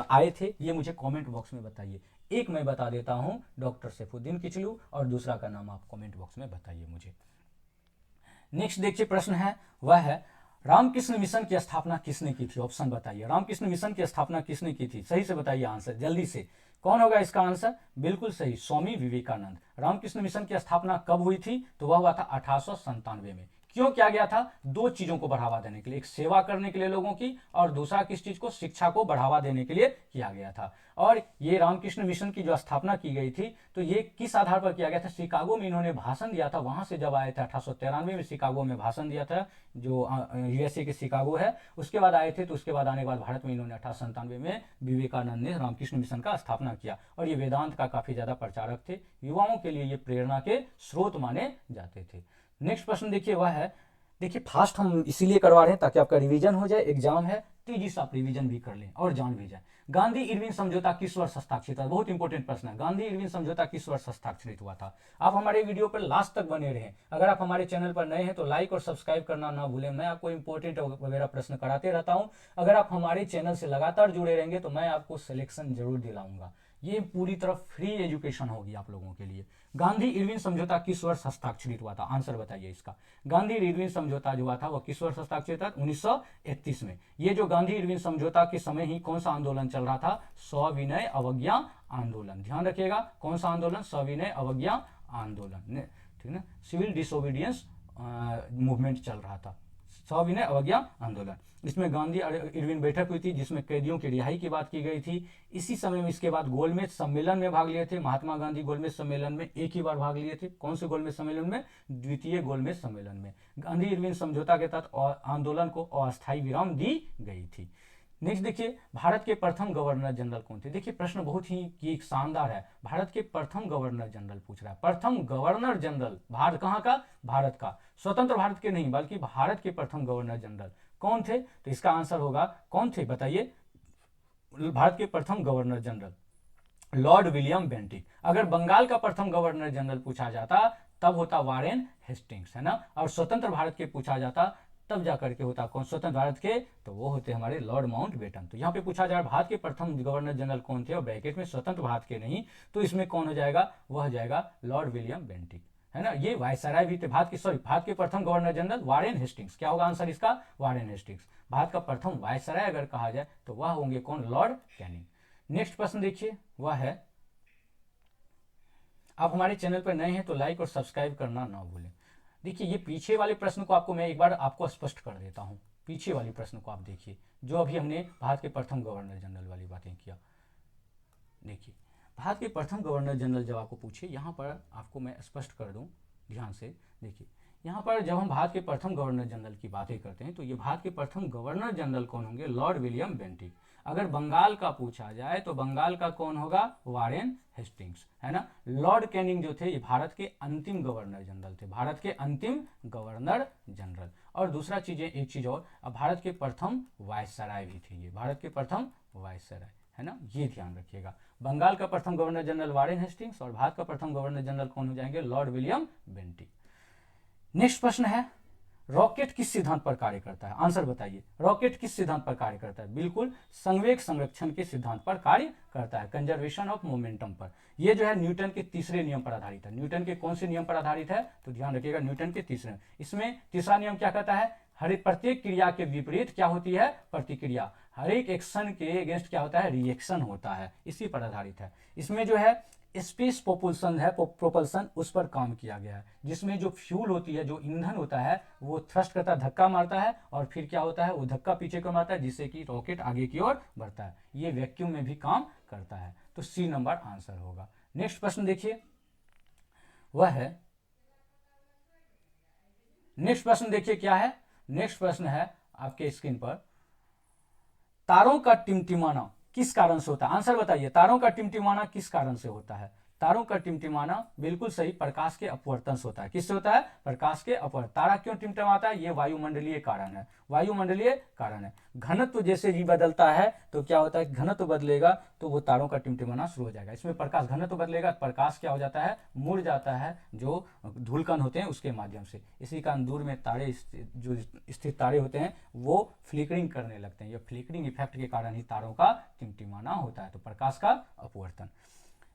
आए थे? ये मुझे कमेंट बॉक्स में बताइए। एक मैं बता देता हूं, डॉक्टर सैफुद्दीन किचलू, और दूसरा का नाम आप कमेंट बॉक्स में बताइए मुझे। नेक्स्ट देखिए प्रश्न है, वह है रामकृष्ण मिशन की स्थापना किसने की थी? ऑप्शन बताइए, रामकृष्ण मिशन की स्थापना किसने की थी? सही से बताइए आंसर जल्दी से। कौन होगा इसका आंसर? बिल्कुल सही, स्वामी विवेकानंद। रामकृष्ण मिशन की स्थापना कब हुई थी? तो वह हुआ था 1897 में। क्यों किया गया था? दो चीजों को बढ़ावा देने के लिए, एक सेवा करने के लिए लोगों की, और दूसरा किस चीज को? शिक्षा को बढ़ावा देने के लिए किया गया था। और ये रामकृष्ण मिशन की जो स्थापना की गई थी, तो ये किस आधार पर किया गया था? शिकागो में इन्होंने भाषण दिया था, वहां से जब आए थे 1893 में शिकागो में भाषण दिया था, जो यूएसए के शिकागो है, उसके बाद आए थे। तो उसके बाद आने के बाद भारत में इन्होंने 1897 में विवेकानंद ने रामकृष्ण मिशन का स्थापना किया। और ये वेदांत का काफी ज्यादा प्रचारक थे, युवाओं के लिए ये प्रेरणा के स्रोत माने जाते थे। नेक्स्ट प्रश्न देखिए, वह है, देखिए फास्ट हम इसीलिए करवा रहे हैं ताकि आपका रिवीजन हो जाए, एग्जाम है, तेजी से आप रिवीजन भी कर लें और जान भी जाए। गांधी इरविन समझौता किस वर्ष हस्ताक्षरित हुआ? बहुत इंपॉर्टेंट प्रश्न है। गांधी इरविन समझौता किस वर्ष हस्ताक्षरित हुआ था? आप हमारे वीडियो पर लास्ट तक बने रहें। अगर आप हमारे चैनल पर नए हैं तो लाइक और सब्सक्राइब करना ना भूलें। मैं आपको इंपॉर्टेंट वगैरह प्रश्न कराते रहता हूं। अगर आप हमारे चैनल से लगातार जुड़े रहेंगे तो मैं आपको सिलेक्शन जरूर दिलाऊंगा। ये पूरी तरह फ्री एजुकेशन होगी आप लोगों के लिए। गांधी इरविन समझौता किस वर्ष हस्ताक्षरित हुआ था? आंसर बताइए इसका। गांधी इरविन समझौता जो हुआ था वो किस वर्ष हस्ताक्षरित था? 1931 में। ये जो गांधी इरविन समझौता के समय ही कौन सा आंदोलन चल रहा था? सविनय अवज्ञा आंदोलन। ध्यान रखिएगा, कौन सा आंदोलन? सविनय अवज्ञा आंदोलन, ठीक है, सिविल डिसोबीडियंस मूवमेंट चल रहा था, सविनय अवज्ञा आंदोलन। इसमें गांधी इरविन बैठक हुई थी जिसमें कैदियों की रिहाई की बात की गई थी। इसी समय में इसके बाद गोलमेज सम्मेलन में भाग लिए थे महात्मा गांधी। गोलमेज सम्मेलन में एक ही बार भाग लिए थे। कौन से गोलमेज सम्मेलन में? द्वितीय गोलमेज सम्मेलन में। गांधी इरविन समझौता के तहत आंदोलन को अस्थायी विराम दी गई थी। नेक्स्ट देखिए, भारत के प्रथम गवर्नर जनरल कौन थे? देखिए प्रश्न बहुत ही शानदार है। भारत के प्रथम गवर्नर जनरल पूछ रहा है। प्रथम गवर्नर जनरल भारत, कहाँ का? भारत का। स्वतंत्र भारत के नहीं बल्कि भारत के प्रथम गवर्नर जनरल कौन थे? तो इसका आंसर होगा, कौन थे बताइए? भारत के प्रथम governor general Lord William Bentinck. अगर बंगाल का प्रथम गवर्नर जनरल पूछा जाता तब होता वारेन हेस्टिंग्स, है ना। और स्वतंत्र भारत के पूछा जाता तब जाकर के होता कौन? स्वतंत्र भारत के, तो वो होते हमारे लॉर्ड माउंटबेटन। तो यहाँ पे पूछा जा रहा भारत के प्रथम गवर्नर जनरल कौन थे, और ब्रैकेट में स्वतंत्र भारत के नहीं, तो इसमें कौन हो जाएगा? वह हो जाएगा लॉर्ड विलियम बेंटिक, है ना। ये वायसराय भी थे भारत के, भारत के प्रथम गवर्नर जनरल वारेन हेस्टिंग्स। क्या होगा आंसर इसका? Warren Hastings. भारत का प्रथम वायसराय अगर कहा जाए तो वह होंगे कौन? Lord Canning. नेक्स्ट प्रश्न देखिए, वह है, आप हमारे चैनल पर नए हैं तो लाइक और सब्सक्राइब करना ना भूलें। देखिए ये पीछे वाले प्रश्न को आपको मैं एक बार आपको स्पष्ट कर देता हूं। पीछे वाले प्रश्न को आप देखिए, जो अभी हमने भारत के प्रथम गवर्नर जनरल वाली बातें किया। देखिए भारत के प्रथम गवर्नर जनरल जब आपको पूछे, यहाँ पर आपको मैं स्पष्ट कर दूं ध्यान से। देखिए यहाँ पर जब हम भारत के प्रथम गवर्नर जनरल की बातें करते हैं तो ये भारत के प्रथम गवर्नर जनरल कौन होंगे? Lord William Bentinck. अगर बंगाल का पूछा जाए तो बंगाल का कौन होगा? वारेन हेस्टिंग्स, है ना। लॉर्ड कैनिंग जो थे ये भारत के अंतिम गवर्नर जनरल थे, भारत के अंतिम गवर्नर जनरल। और दूसरा चीज, एक चीज और, भारत के प्रथम वायसराय भी थे ये, भारत के प्रथम वायसराय, है ना। ये ध्यान रखिएगा, बंगाल का प्रथम गवर्नर जनरल वारेन हेस्टिंग्स और भारत का प्रथम गवर्नर जनरल कौन हो जाएंगे? Lord William Bentinck. नेक्स्ट प्रश्न है, रॉकेट किस सिद्धांत पर कार्य करता है? आंसर बताइए, रॉकेट किस सिद्धांत पर कार्य करता है? बिल्कुल संवेग संरक्षण के सिद्धांत पर कार्य करता है, कंजर्वेशन ऑफ मोमेंटम पर। यह जो है न्यूटन के तीसरे नियम पर आधारित है। न्यूटन के कौन से नियम पर आधारित है? तो ध्यान रखिएगा, न्यूटन के तीसरे। इसमें तीसरा नियम क्या कहता है? हर प्रत्येक क्रिया के विपरीत क्या होती है? प्रतिक्रिया। हर एक एक्शन के अगेंस्ट क्या होता है? रिएक्शन होता है, इसी पर आधारित है। इसमें जो है स्पेस प्रोपल्सन है, प्रोपल्सन, उस पर काम किया गया है, जिसमें जो फ्यूल होती है, जो ईंधन होता है, वो थ्रस्ट करता है, धक्का मारता है, और फिर क्या होता है, वो धक्का पीछे को मारता है, जिससे कि रॉकेट आगे की ओर बढ़ता है। ये वैक्यूम में भी काम करता है, तो सी नंबर आंसर होगा। नेक्स्ट प्रश्न देखिए, वह है, नेक्स्ट प्रश्न देखिए क्या है। नेक्स्ट प्रश्न है आपके स्क्रीन पर, तारों का टिमटिमाना किस कारण से होता है? आंसर बताइए, तारों का टिमटिमाना किस कारण से होता है? तारों का टिमटिमाना बिल्कुल सही, प्रकाश के अपवर्तन से होता है। किससे होता है? प्रकाश के अपवर्तन। तारा क्यों टिमटिमाता है? ये वायुमंडलीय कारण है, वायुमंडलीय कारण है। घनत्व जैसे ही बदलता है तो क्या होता है, घनत्व बदलेगा तो वो तारों का टिमटिमाना शुरू हो जाएगा। इसमें प्रकाश, घनत्व बदलेगा, प्रकाश क्या हो जाता है, मुड़ जाता है, जो धूलकण होते हैं उसके माध्यम से। इसी कारण दूर में तारे, जो स्थित तारे होते हैं, वो फ्लिकरिंग करने लगते हैं। ये फ्लिकरिंग इफेक्ट के कारण ही तारों का टिमटिमाना होता है, तो प्रकाश का अपवर्तन।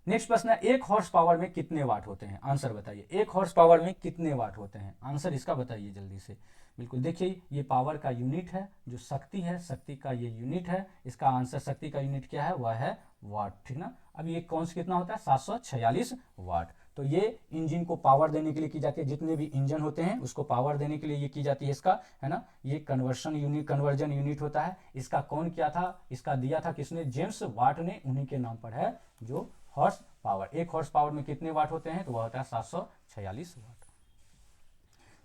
नेक्स्ट प्रश्न है, 1 हॉर्स पावर में कितने वाट होते हैं? आंसर बताइए, 1 हॉर्स पावर में कितने वाट होते हैं? आंसर इसका बताइए जल्दी से। बिल्कुल देखिए, ये पावर का यूनिट है, जो शक्ति है, शक्ति का ये यूनिट है। इसका आंसर, शक्ति का यूनिट क्या है, वह है वाट, ठीक ना। अब ये कौन सा कितना होता है, 746 वाट। तो ये इंजन को पावर देने के लिए की जाती है, जितने भी इंजन होते हैं उसको पावर देने के लिए ये की जाती है, इसका, है ना। ये कन्वर्जन यूनिट होता है। इसका कौन किया था, इसका दिया था किसने, जेम्स वाट ने, उन्हीं के नाम पर है। जो हॉर्स पावर, 1 हॉर्स पावर में कितने वाट होते हैं, तो वह होता है 746 वाट।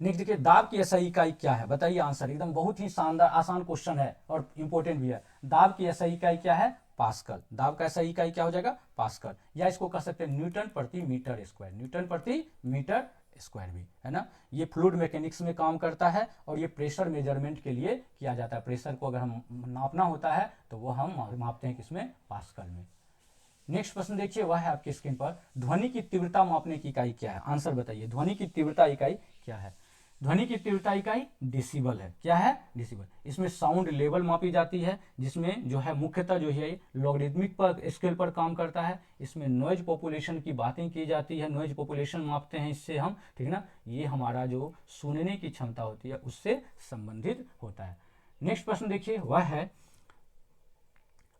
नेक्स्ट देखिए, दाब की एसआई इकाई क्या है? बताइए आंसर। एकदम बहुत ही शानदार आसान क्वेश्चन है और इंपॉर्टेंट भी है। दाब की एसआई इकाई क्या है? पास्कल। दाब का एसआई इकाई क्या हो जाएगा? पास्कल, या इसको कह सकते हैं न्यूटन प्रति मीटर स्क्वायर, न्यूटन प्रति मीटर स्क्वायर भी, है ना। ये फ्लूइड मैकेनिक्स में काम करता है और ये प्रेशर मेजरमेंट के लिए किया जाता है। प्रेशर को अगर हम नापना होता है तो वो हम मापते हैं किसमें, पास्कल में। नेक्स्ट प्रश्न देखिए, वह है आपकी स्क्रीन पर, ध्वनि की तीव्रता मापने की इकाई क्या है? आंसर बताइए, ध्वनि की तीव्रता इकाई क्या है? ध्वनि की तीव्रता इकाई डेसिबल है। क्या है? डेसिबल। इसमें साउंड लेवल मापी जाती है, जिसमें जो है मुख्यतः जो है लॉगरिथमिक पर स्केल पर काम करता है। इसमें नॉइज पॉपुलेशन की बातें की जाती है, नॉइज पॉपुलेशन मापते हैं इससे हम, ठीक ना। ये हमारा जो सुनने की क्षमता होती है उससे संबंधित होता है। नेक्स्ट प्रश्न देखिए, वह है,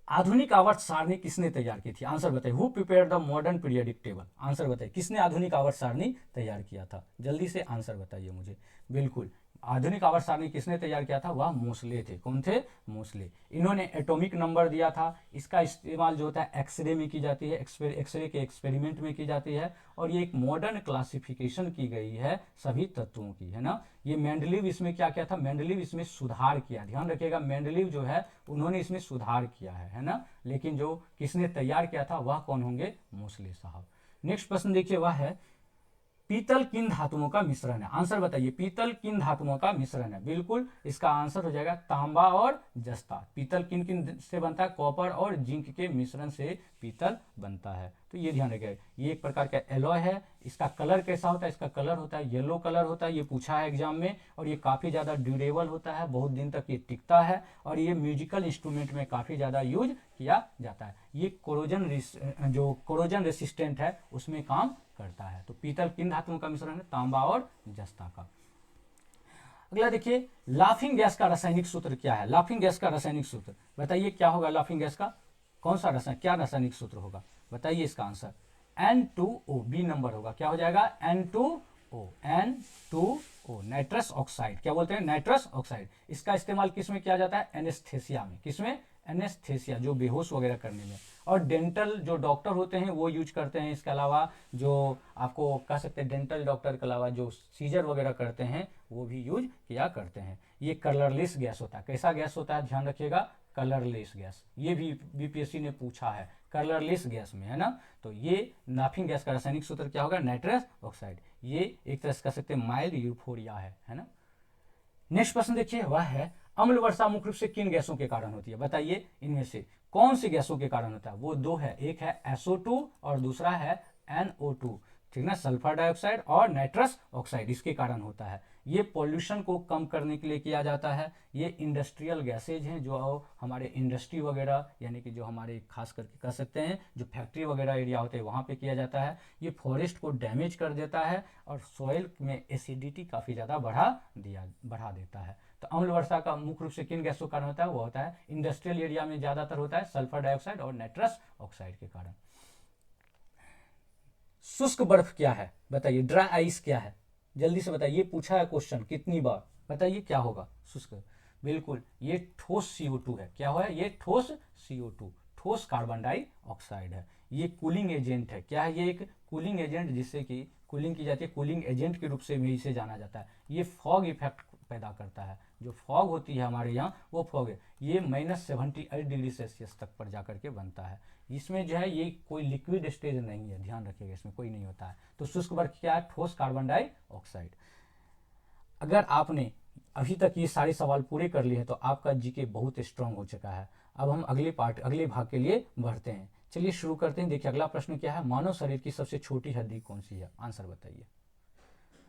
आधुनिक आवर्त सारणी किसने तैयार की थी? आंसर बताइए, who prepare the modern periodic table? Answer बताइए, किसने आधुनिक आवर्त सारणी तैयार किया था? जल्दी से आंसर बताइए मुझे। बिल्कुल, आधुनिक आवर्त सारणी किसने तैयार किया था? वह मोसले थे। कौन थे? मोसले। इन्होंने एटॉमिक नंबर दिया था। इसका इस्तेमाल जो होता है एक्सरे में की जाती है, एक्सरे के एक्सपेरिमेंट में की जाती है, और ये एक मॉडर्न क्लासिफिकेशन की गई है सभी तत्वों की, है ना। ये मेंडलीव इसमें क्या किया था, मेंडलीव इसमें सुधार किया, ध्यान रखिएगा, मेंडलीव जो है उन्होंने इसमें सुधार किया है ना। लेकिन जो किसने तैयार किया था वह कौन होंगे? मोसले साहब। नेक्स्ट प्रश्न देखिए, वह है, पीतल किन धातुओं का मिश्रण है? आंसर बताइए, पीतल किन धातुओं का मिश्रण है? बिल्कुल, इसका आंसर हो जाएगा तांबा और जस्ता। पीतल किन किन से बनता है? कॉपर और जिंक के मिश्रण से पीतल बनता है, तो ये ध्यान रखिएगा। ये एक प्रकार का एलॉय है। इसका कलर कैसा होता है? इसका कलर होता है येलो कलर होता है, ये पूछा है एग्जाम में, और ये काफ़ी ज़्यादा ड्यूरेबल होता है, बहुत दिन तक ये टिकता है, और ये म्यूजिकल इंस्ट्रूमेंट में काफ़ी ज़्यादा यूज किया जाता है। ये जो कोरोजन रेसिस्टेंट है उसमें काम करता है। तो पीतल किन धातुओं का मिश्रण है? तांबा और जस्ता का। अगला देखिए, लाफिंग गैस का रासायनिक सूत्र क्या है? लाफिंग गैस का रासायनिक सूत्र बताइए, क्या होगा लाफिंग गैस का? कौन सा क्या रासायनिक सूत्र होगा? बताइए इसका आंसर। N2O, बी नंबर होगा। क्या हो जाएगा? N2O, N2O, nitrous oxide. क्या बोलते हैं? Nitrous oxide. इसका इस्तेमाल किस में किया जाता है? एनेस्थेसिया में। किसमें? एनेस्थेसिया, जो बेहोश वगैरह करने में। और डेंटल जो डॉक्टर होते हैं वो यूज करते हैं। इसके अलावा जो आपको कह सकते हैं डेंटल डॉक्टर के अलावा जो सीजर वगैरह करते हैं वो भी यूज किया करते हैं। ये कलरलेस गैस होता है। कैसा गैस होता है? ध्यान रखिएगा, कलरलेस गैस। ये भी बीपीएससी ने पूछा है, कलरलेस गैस में, है ना। तो ये लाफिंग गैस का रासायनिक सूत्र क्या होगा? Nitrous oxide. ये एक तरह से कह सकते हैं माइल्ड यूफोरिया है ना। नेक्स्ट प्रश्न देखिए, वह है, अम्ल वर्षा मुख्य रूप से किन गैसों के कारण होती है? बताइए, इनमें से कौन सी गैसों के कारण होता है? वो दो है, एक है SO2 और दूसरा है NO2, ठीक ना, सल्फर डाइऑक्साइड और नाइट्रस ऑक्साइड, इसके कारण होता है। ये पॉल्यूशन को कम करने के लिए किया जाता है। ये इंडस्ट्रियल गैसेज हैं जो हमारे इंडस्ट्री वगैरह, यानी कि जो हमारे खास करके कह सकते हैं जो फैक्ट्री वगैरह एरिया होते हैं वहाँ पे किया जाता है। ये फॉरेस्ट को डैमेज कर देता है और सॉइल में एसिडिटी काफ़ी ज़्यादा बढ़ा देता है। तो अम्ल वर्षा का मुख्य रूप से किन गैसों के कारण होता है? वो होता है इंडस्ट्रियल एरिया में ज़्यादातर होता है सल्फर डाइऑक्साइड और नाइट्रस ऑक्साइड के कारण। शुष्क बर्फ क्या है बताइए, ड्राई आइस क्या है, जल्दी से बताइए, पूछा है क्वेश्चन कितनी बार, बताइए क्या होगा शुष्क। बिल्कुल ये ठोस CO2 है, क्या है ये ठोस CO2, ठोस कार्बन डाइऑक्साइड है। ये कूलिंग एजेंट है, क्या है ये एक कूलिंग एजेंट, जिससे कि कूलिंग की जाती है, कूलिंग एजेंट के रूप से भी इसे जाना जाता है। ये फॉग इफेक्ट पैदा करता है, जो फॉग होती है हमारे यहाँ वो फॉग है, ये -78 डिग्री सेल्सियस तक पर जाकर के बनता है। इसमें जो है ये कोई लिक्विड स्टेज नहीं है, ध्यान रखिएगा इसमें कोई नहीं होता है। तो शुष्क बर्फ क्या है, ठोस कार्बन डाइऑक्साइड। अगर आपने अभी तक ये सारे सवाल पूरे कर लिए हैं तो आपका जीके बहुत स्ट्रांग हो चुका है। अब हम अगले भाग के लिए बढ़ते हैं, चलिए शुरू करते हैं। देखिए अगला प्रश्न क्या है, मानव शरीर की सबसे छोटी हड्डी कौन सी है, आंसर बताइए।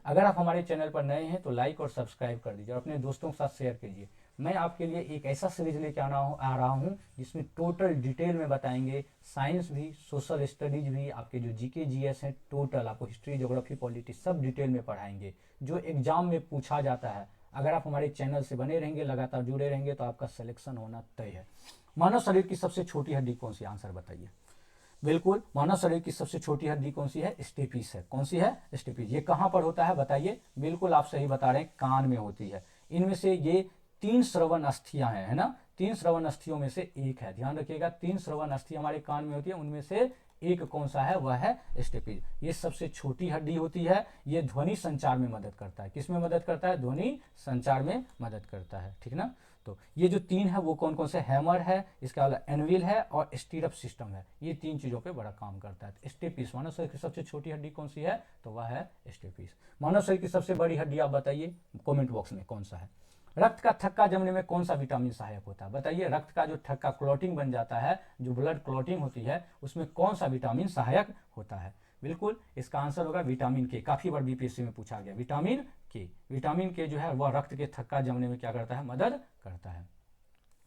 अगर आप हमारे चैनल पर नए हैं तो लाइक और सब्सक्राइब कर दीजिए और अपने दोस्तों के साथ शेयर कीजिए। मैं आपके लिए एक ऐसा सीरीज लेके आ रहा हूँ जिसमें टोटल डिटेल में बताएंगे, साइंस भी, सोशल स्टडीज भी, आपके जो जीके जीएस हैं टोटल, आपको हिस्ट्री, ज्योग्राफी, पॉलिटी सब डिटेल में पढ़ाएंगे, जो एग्जाम में पूछा जाता है। अगर आप हमारे चैनल से बने रहेंगे, लगातार जुड़े रहेंगे तो आपका सिलेक्शन होना तय है। मानव शरीर की सबसे छोटी हड्डी कौन सी, आंसर बताइए। बिल्कुल मानव शरीर की सबसे छोटी हड्डी कौन सी है, स्टेपीस है। कौन सी है, स्टेपीस। ये कहां पर होता है बताइए, बिल्कुल आप सही बता रहे हैं, कान में होती है। इनमें से ये 3 श्रवण अस्थियां हैं, है ना, 3 श्रवण अस्थियों में से एक है, ध्यान रखिएगा, 3 श्रवण अस्थि हमारे कान में होती है, उनमें से एक कौन सा है, वह है स्टेपीज। ये सबसे छोटी हड्डी होती है, ये ध्वनि संचार में मदद करता है, किसमें मदद करता है, ध्वनि संचार में मदद करता है, ठीक ना। तो ये जो 3 है वो कौन कौन से, हैमर है, इसके अलावा एनविल है और स्टीरअप सिस्टम है, ये 3 चीजों पे बड़ा काम करता है। स्टेपीस, मानव शरीर की सबसे छोटी हड्डी कौन सी है, तो वह है स्टेपीस। मानव शरीर की सबसे बड़ी हड्डी आप बताइए कमेंट बॉक्स में, कौन सा है। रक्त का थक्का जमने में कौन सा विटामिन सहायक होता है, बताइए। रक्त का जो थक्का क्लॉटिंग बन जाता है, जो ब्लड क्लॉटिंग होती है, उसमें कौन सा विटामिन सहायक होता है। बिल्कुल इसका आंसर होगा विटामिन के, काफी बार बीपीएससी में पूछा गया, विटामिन के। विटामिन के जो है वह रक्त के थक्का जमने में क्या करता है, मदद करता है,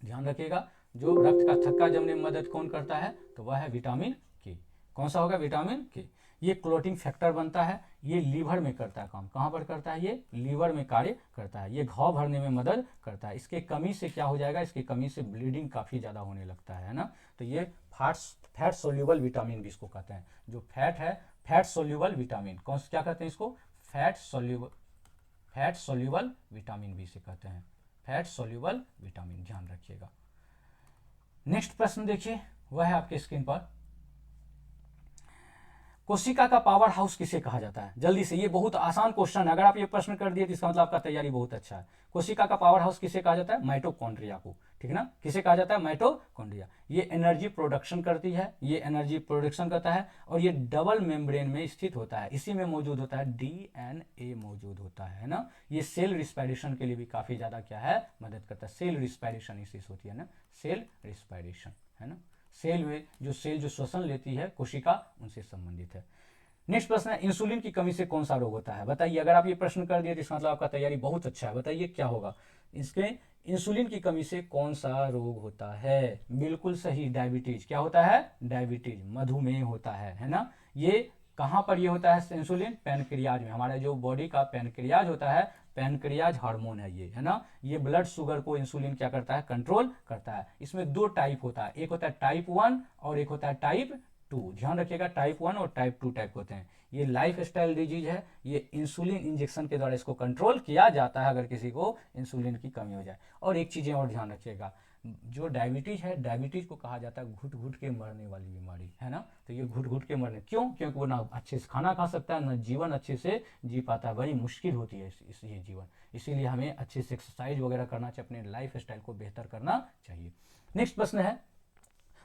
ध्यान रखिएगा। जो रक्त का थक्का जमने में मदद कौन करता है, तो वह है विटामिन के। कौन सा होगा, विटामिन के। ये क्लोटिंग फैक्टर बनता है, ये लीवर में करता है काम, कहाँ पर करता है, ये लीवर में कार्य करता है। ये घाव भरने में मदद करता है, इसके कमी से क्या हो जाएगा, इसकी कमी से ब्लीडिंग काफ़ी ज़्यादा होने लगता है ना। तो ये फैट सोल्यूबल विटामिन भी इसको कहते हैं, जो फैट है, फैट सोल्यूबल विटामिन, कौन क्या कहते हैं इसको, फैट सोल्यूबल विटामिन भी इसे कहते हैं, फैट सोल्यूबल विटामिन, ध्यान रखिएगा। नेक्स्ट प्रश्न देखिए, वह है आपके स्क्रीन पर, कोशिका का पावर हाउस किसे कहा जाता है, जल्दी से, ये बहुत आसान क्वेश्चन है, अगर आप ये प्रश्न कर दिए तो इसका मतलब आपका तैयारी बहुत अच्छा है। कोशिका का पावर हाउस किसे कहा जाता है, माइटोकॉन्ड्रिया को, ठीक ना, किसे कहा जाता है, माइटोकॉन्ड्रिया। ये एनर्जी प्रोडक्शन करती है, ये एनर्जी प्रोडक्शन करता है, और ये डबल मेम्ब्रेन में स्थित होता है, इसी में मौजूद होता है DNA मौजूद होता है ना। ये सेल रिस्पायरेशन के लिए भी काफी ज्यादा क्या है, मदद करता है, सेल रिस्पायरेशन इसी से होती है ना, सेल रिस्पायरेशन, है ना। सेल में जो सेल जो श्वसन लेती है कोशिका, उनसे संबंधित है। नेक्स्ट प्रश्न है, इंसुलिन की कमी से कौन सा रोग होता है, बताइए। अगर आप ये प्रश्न कर दिए तो इसका मतलब आपका तैयारी बहुत अच्छा है, बताइए क्या होगा इसके, इंसुलिन की कमी से कौन सा रोग होता है, बिल्कुल सही, डायबिटीज। क्या होता है, डायबिटीज, मधुमेह होता है ना। ये कहां पर ये होता है इंसुलिन, पैनक्रियाज में, हमारे जो बॉडी का पैनक्रियाज होता है, पैनक्रियाज हार्मोन है ये, है ना। ये ब्लड शुगर को इंसुलिन क्या करता है, कंट्रोल करता है। इसमें 2 टाइप होता है, एक होता है टाइप 1 और एक होता है टाइप 2, ध्यान रखिएगा, टाइप 1 और टाइप 2 टाइप होते हैं। ये लाइफ स्टाइल डिजीज है, ये इंसुलिन इंजेक्शन के द्वारा इसको कंट्रोल किया जाता है अगर किसी को इंसुलिन की कमी हो जाए। और एक चीजें और ध्यान रखिएगा, जो डायबिटीज है, डायबिटीज को कहा जाता है घुट घुट के मरने वाली बीमारी, है ना। तो ये घुट घुट के मरने, क्यों, क्योंकि वो ना अच्छे से खाना खा सकता है, ना जीवन अच्छे से जी पाता है, बड़ी मुश्किल होती है ये जीवन। इसीलिए हमें अच्छे से एक्सरसाइज वगैरह करना चाहिए, अपने लाइफ स्टाइल को बेहतर करना चाहिए। नेक्स्ट प्रश्न है,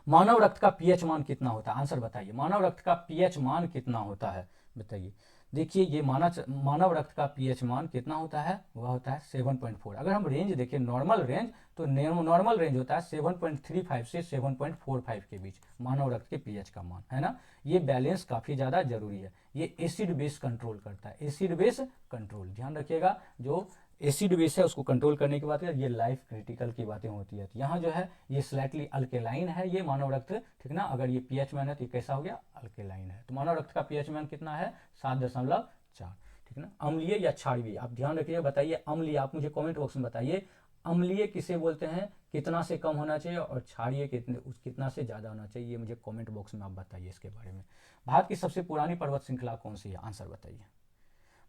मानव रक्त का पीएच मान कितना होता है, आंसर बताइए। मानव रक्त का पीएच मान कितना होता है, बताइए। देखिए ये मानव रक्त का पीएच मान कितना होता है, वह होता है 7.4। अगर हम रेंज देखें, नॉर्मल रेंज, तो नॉर्मल रेंज होता है 7.35 से 7.45 के बीच मानव रक्त के पीएच का मान, है ना। ये बैलेंस काफी ज्यादा जरूरी है, ये एसिड बेस कंट्रोल करता है, एसिड बेस कंट्रोल, ध्यान रखिएगा। जो एसिड बेस है उसको कंट्रोल करने की बात है, ये लाइफ क्रिटिकल की बातें होती है। तो यहाँ जो है ये स्लाइटली अल्केलाइन है ये मानव रक्त, ठीक ना। अगर ये पीएच मैन है तो ये कैसा हो गया, अल्केलाइन है। तो मानव रक्त का पीएच मैन कितना है, 7.4, ठीक ना। अम्लीय या क्षारीय, आप ध्यान रखिए, बताइए अम्लीय, आप मुझे कमेंट बॉक्स में बताइए, अम्लीय किसे बोलते हैं, कितना से कम होना चाहिए और क्षारीय कितना से ज़्यादा होना चाहिए, ये मुझे कमेंट बॉक्स में आप बताइए इसके बारे में। भारत की सबसे पुरानी पर्वत श्रृंखला कौन सी है, आंसर बताइए।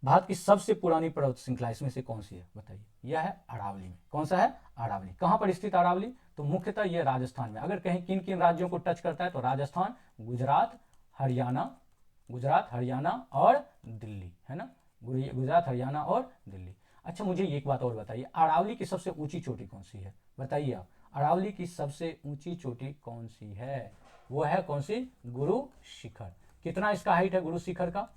भारत की सबसे पुरानी पर्वत श्रृंखला इसमें से कौन सी है बताइए। यह है अरावली में। कौन सा है, अरावली। कहाँ पर स्थित अरावली, तो मुख्यतः यह राजस्थान में। अगर कहीं किन किन राज्यों को टच करता है तो राजस्थान, गुजरात, हरियाणा और दिल्ली, है ना, गुजरात, हरियाणा और दिल्ली। अच्छा मुझे एक बात और बताइए, अरावली की सबसे ऊंची चोटी कौन सी है बताइए आप। अरावली की सबसे ऊंची चोटी कौन सी है, वो है कौन सी, गुरु शिखर। कितना इसका हाइट है गुरु शिखर का,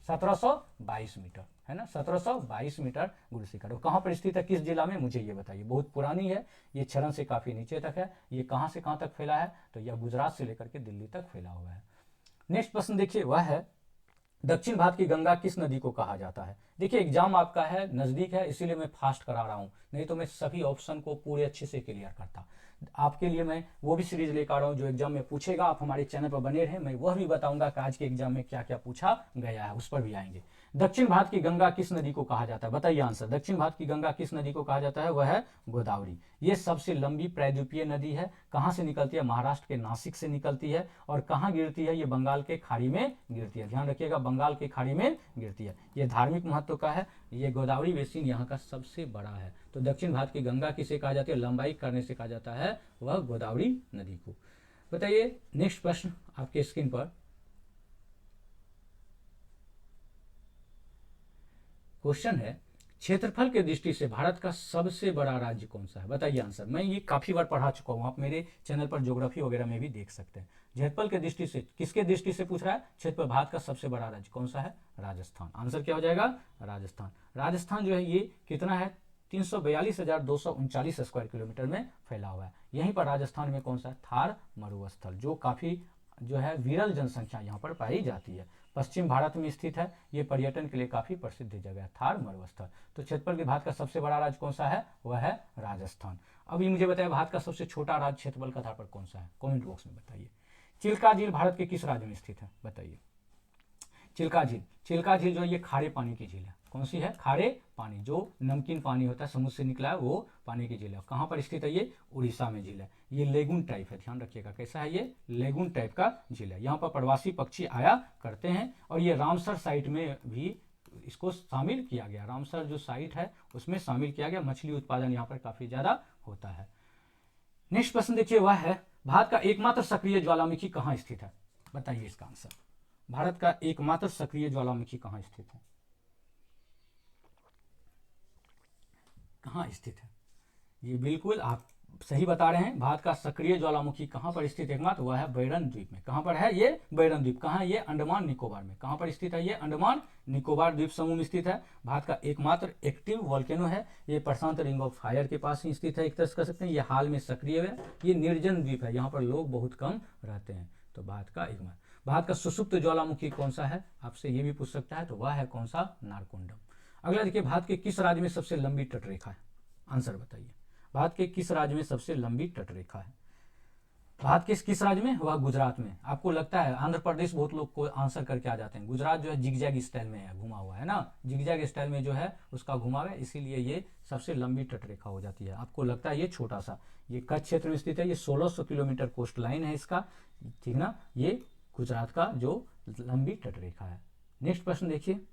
1722 मीटर, है ना, 1722 मीटर गुरु शिखर। कहाँ पर स्थित है, किस जिला में, मुझे ये बताइए। बहुत पुरानी है, ये क्षरण से काफी नीचे तक है। ये कहाँ से कहाँ तक फैला है, तो यह गुजरात से लेकर के दिल्ली तक फैला हुआ है। नेक्स्ट प्रश्न देखिए, वह है दक्षिण भारत की गंगा किस नदी को कहा जाता है। देखिए एग्जाम आपका है नजदीक है, इसीलिए मैं फास्ट करा रहा हूं, नहीं तो मैं सभी ऑप्शन को पूरे अच्छे से क्लियर करता। आपके लिए मैं वो भी सीरीज लेकर आ रहा हूं जो एग्जाम में पूछेगा। आप हमारे चैनल पर बने रहें, मैं वह भी बताऊंगा कि आज के एग्जाम में क्या क्या पूछा गया है, उस पर भी आएंगे। दक्षिण भारत की गंगा किस नदी को कहा जाता है, बताइए आंसर। दक्षिण भारत की गंगा किस नदी को कहा जाता है, वह है गोदावरी। ये सबसे लंबी प्रायद्वीपीय नदी है। कहाँ से निकलती है, महाराष्ट्र के नासिक से निकलती है। और कहाँ गिरती है, ये बंगाल के खाड़ी में गिरती है। ध्यान रखिएगा, बंगाल की खाड़ी में गिरती है। ये धार्मिक महत्व का है। ये गोदावरी बेसिन यहाँ का सबसे बड़ा है। तो दक्षिण भारत की गंगा किसे कहा जाती है, लंबाई करने से कहा जाता है वह गोदावरी नदी को। बताइए नेक्स्ट प्रश्न आपके स्क्रीन पर क्वेश्चन है, क्षेत्रफल के दृष्टि से भारत का सबसे बड़ा राज्य कौन सा है, बताइए आंसर। मैं ये काफी बार पढ़ा चुका हूं, आप मेरे चैनल पर ज्योग्राफी वगैरह में भी देख सकते हैं। क्षेत्रफल के दृष्टि से, किसके दृष्टि से पूछ रहा है, क्षेत्रफल भारत का सबसे बड़ा राज्य कौन सा है, राजस्थान। आंसर क्या हो जाएगा, राजस्थान। राजस्थान जो है ये कितना है, 342,239 स्क्वायर किलोमीटर में फैला हुआ है। यहीं पर राजस्थान में कौन सा है, थार मरुस्थल, जो काफी जो है विरल जनसंख्या यहाँ पर पाई जाती है। पश्चिम भारत में स्थित है। ये पर्यटन के लिए काफी प्रसिद्ध जगह है, थार मरुस्थल। तो क्षेत्रफल के भारत का सबसे बड़ा राज्य कौन सा है, वह है राजस्थान। अब ये मुझे बताया भारत का सबसे छोटा राज्य क्षेत्रफल के आधार पर कौन सा है, कमेंट बॉक्स में बताइए। चिल्का झील भारत के किस राज्य में स्थित है, बताइए। चिल्का झील, चिल्का झील जो ये खारे पानी की झील है। कौन सी है, खारे पानी, जो नमकीन पानी होता है समुद्र से निकला है वो पानी की झील है। कहाँ पर स्थित है, ये उड़ीसा में झील है। ये लेगुन टाइप है, ध्यान रखिएगा कैसा है, ये लेगुन टाइप का झील है। यहाँ पर प्रवासी पक्षी आया करते हैं। और ये रामसर साइट में भी इसको शामिल किया गया, रामसर जो साइट है उसमें शामिल किया गया। मछली उत्पादन यहाँ पर काफी ज्यादा होता है। नेक्स्ट प्रश्न देखिए, वह है भारत का एकमात्र सक्रिय ज्वालामुखी कहाँ स्थित है, बताइए इसका आंसर। भारत का एकमात्र सक्रिय ज्वालामुखी कहाँ स्थित है, कहाँ स्थित है, ये बिल्कुल आप सही बता रहे हैं। भारत का सक्रिय ज्वालामुखी कहाँ पर स्थित है एकमात्र, वह है बैरन द्वीप में। कहाँ पर है ये, बैरन द्वीप। कहाँ है ये, अंडमान निकोबार में। कहाँ पर स्थित है ये, अंडमान निकोबार द्वीप समूह में स्थित है। भारत का एकमात्र एक्टिव वॉल्केनो है। ये प्रशांत रिंग ऑफ फायर के पास ही स्थित है, एक तरह से कह सकते हैं। ये हाल में सक्रिय है। ये निर्जन द्वीप है, यहाँ पर लोग बहुत कम रहते हैं। तो भारत का एकमात्र। भारत का सुसुप्त ज्वालामुखी कौन सा है, आपसे ये भी पूछ सकता है, तो वह है कौन सा, नारकोंडम। अगला देखिए, भारत के किस राज्य में सबसे लंबी तटरेखा है, आंसर बताइए। भारत के किस राज्य में सबसे लंबी तटरेखा है, भारत के किस राज्य में, वह गुजरात में। आपको लगता है आंध्र प्रदेश, बहुत लोग को आंसर करके आ जाते हैं। गुजरात जो है जिगजैग स्टाइल में है, घुमा हुआ है ना, जिगजैग स्टाइल में जो है उसका घुमा हुआ है, इसीलिए ये सबसे लंबी तटरेखा हो जाती है। आपको लगता है ये छोटा सा, ये कच्छ क्षेत्र में स्थित है। ये 1600 किलोमीटर कोस्ट लाइन है इसका, ठीक ना। ये गुजरात का जो लंबी तटरेखा है। नेक्स्ट प्रश्न देखिए,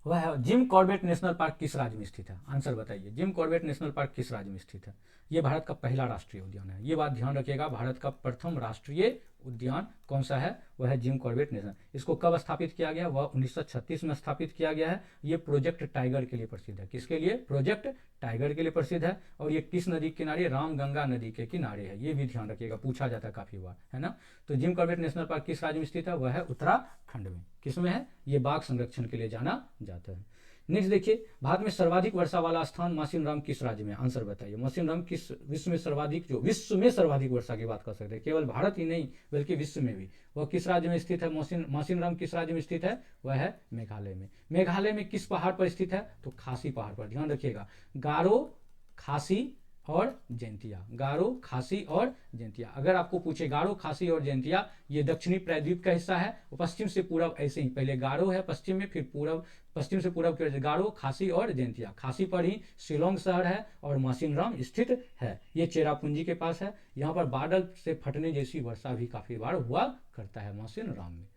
वह है जिम कॉर्बेट नेशनल पार्क किस राज्य में स्थित है, आंसर बताइए। जिम कॉर्बेट नेशनल पार्क किस राज्य में स्थित है, यह भारत का पहला राष्ट्रीय उद्यान है। ये बात ध्यान रखिएगा, भारत का प्रथम राष्ट्रीय उद्यान कौन सा है, वह है जिम कॉर्बेट नेशनल। इसको कब स्थापित किया गया, वह 1936 में स्थापित किया गया है। ये प्रोजेक्ट टाइगर के लिए प्रसिद्ध है। किसके लिए, प्रोजेक्ट टाइगर के लिए प्रसिद्ध है। और ये किस नदी के किनारे, रामगंगा नदी के किनारे है। ये भी ध्यान रखिएगा, पूछा जाता है काफी बार, है ना। तो जिम कॉर्बेट नेशनल पार्क किस राज्य में स्थित है, वह है उत्तराखंड में। किसमें है, ये बाघ संरक्षण के लिए जाना जाता है। नेक्स्ट देखिए, भारत में सर्वाधिक वर्षा वाला स्थान मासिनराम किस राज्य में, आंसर बताइए। मासिनराम किस, विश्व में सर्वाधिक, जो विश्व में सर्वाधिक वर्षा की बात कर सकते हैं, केवल भारत ही नहीं बल्कि विश्व में भी, वह किस राज्य में स्थित है। मासिनराम किस राज्य में स्थित है, वह है मेघालय में। मेघालय में किस पहाड़ पर स्थित है, तो खासी पहाड़ पर। ध्यान रखिएगा, गारो, खासी, और जैंतिया, गारो, खासी और जैंतिया। अगर आपको पूछे गारो, खासी और जैंतिया ये दक्षिणी प्रायद्वीप का हिस्सा है, और पश्चिम से पूरब ऐसे ही, पहले गारो है पश्चिम में, फिर पूरब, पश्चिम से पूरब की ओर गारो, खासी और जैंतिया। खासी पर ही शिलोंग शहर है और मासिनराम स्थित है। ये चेरापूंजी के पास है। यहाँ पर बादल से फटने जैसी वर्षा भी काफी बार हुआ करता है मासिनराम में।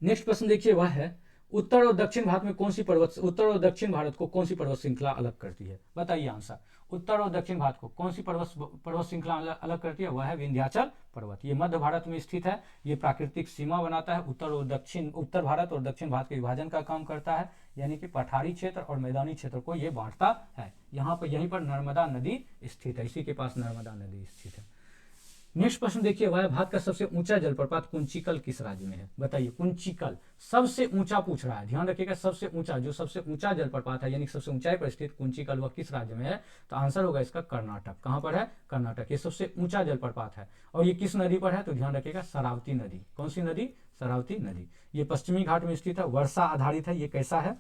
नेक्स्ट प्रश्न देखिए, वह है उत्तर और दक्षिण भारत में कौन सी पर्वत, उत्तर और दक्षिण भारत को कौन सी पर्वत श्रृंखला अलग करती है? बताइए आंसर। उत्तर और दक्षिण भारत को कौन सी पर्वत श्रृंखला अलग करती है? वह है विंध्याचल पर्वत। ये मध्य भारत में स्थित है। ये प्राकृतिक सीमा बनाता है। उत्तर भारत और दक्षिण भारत के विभाजन का काम करता है, यानी कि पठारी क्षेत्र और मैदानी क्षेत्र को ये बांटता है। यहाँ पर, यहीं पर नर्मदा नदी स्थित है, इसी के पास नर्मदा नदी स्थित है। नेक्स्ट प्रश्न देखिए, वह भारत का सबसे ऊंचा जलप्रपात कुंचिकल किस राज्य में है? बताइए। कुंचिकल सबसे ऊंचा पूछ रहा है, ध्यान रखिएगा, सबसे ऊंचा, जो सबसे ऊंचा जलप्रपात है यानी सबसे ऊंचाई पर स्थित कुंचिकल, वह किस राज्य में है? तो आंसर होगा इसका कर्नाटक। कहां पर है? कर्नाटक। ये सबसे ऊंचा जलप्रपात है। और ये किस नदी पर है? तो ध्यान रखिएगा, शरावती नदी। कौन सी नदी? शरावती नदी। ये पश्चिमी घाट में स्थित है, वर्षा आधारित है। ये कैसा है?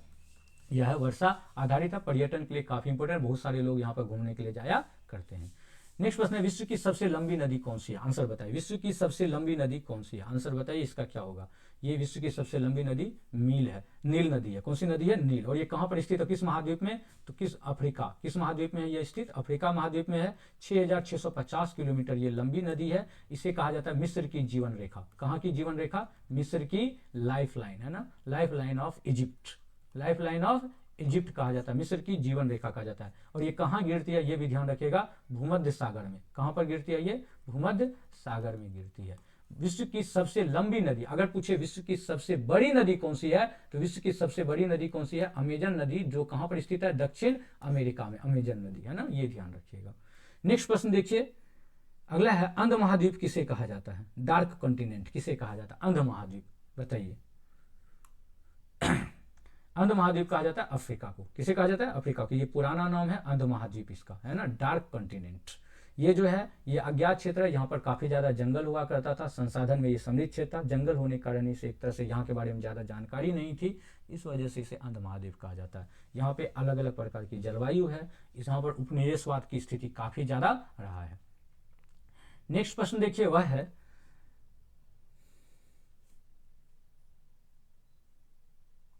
यह है वर्षा आधारित है, पर्यटन के लिए काफी इंपोर्टेंट, बहुत सारे लोग यहाँ पर घूमने के लिए जाया करते हैं। नेक्स्ट प्रश्न है, विश्व की सबसे लंबी नदी कौन सी है? आंसर बताइए। विश्व की सबसे लंबी नदी कौन सी है? आंसर बताइए, इसका क्या होगा? ये विश्व की सबसे लंबी नदी नील नदी है। कौन सी नदी है? नील। और ये कहां पर स्थित है? किस महाद्वीप में? तो अफ्रीका। किस महाद्वीप में है ये स्थित? अफ्रीका महाद्वीप में है। 6650 किलोमीटर ये लंबी नदी है। इसे कहा जाता है मिस्र की जीवन रेखा। कहाँ की जीवन रेखा? मिस्र की लाइफ लाइन, है ना, life line of Egypt, life line of Egypt कहा जाता है, मिस्र की जीवन रेखा कहा जाता है। और ये कहाँ गिरती है? ये भी ध्यान रखिएगा, भूमध्य सागर में। कहां पर गिरती है? ये भूमध्य सागर में गिरती है। विश्व की सबसे लंबी नदी, अगर पूछे विश्व की सबसे बड़ी नदी कौन सी है, तो विश्व की सबसे बड़ी नदी कौन सी है? अमेजन नदी, जो कहां पर स्थित है? दक्षिण अमेरिका में अमेजन नदी, है ना, ये ध्यान रखिएगा। नेक्स्ट प्रश्न देखिए, अगला है, अंध महाद्वीप किसे कहा जाता है? डार्क कॉन्टिनेंट किसे कहा जाता है? अंध महाद्वीप, बताइए। अंध महाद्वीप कहा जाता है अफ्रीका को। किसे कहा जाता है? अफ्रीका को। ये पुराना नाम है अंध महाद्वीप इसका, है ना, डार्क कॉन्टिनेंट। ये जो है ये अज्ञात क्षेत्र है, यहाँ पर काफी ज्यादा जंगल हुआ करता था, संसाधन में ये समृद्ध क्षेत्र था। जंगल होने के कारण इसे एक तरह से यहाँ के बारे में ज्यादा जानकारी नहीं थी, इस वजह से इसे अंध महाद्वीप कहा जाता है। यहाँ पे अलग अलग प्रकार की जलवायु है, यहाँ पर उपनिवेशवाद की स्थिति काफी ज्यादा रहा है। नेक्स्ट प्रश्न देखिए, वह है,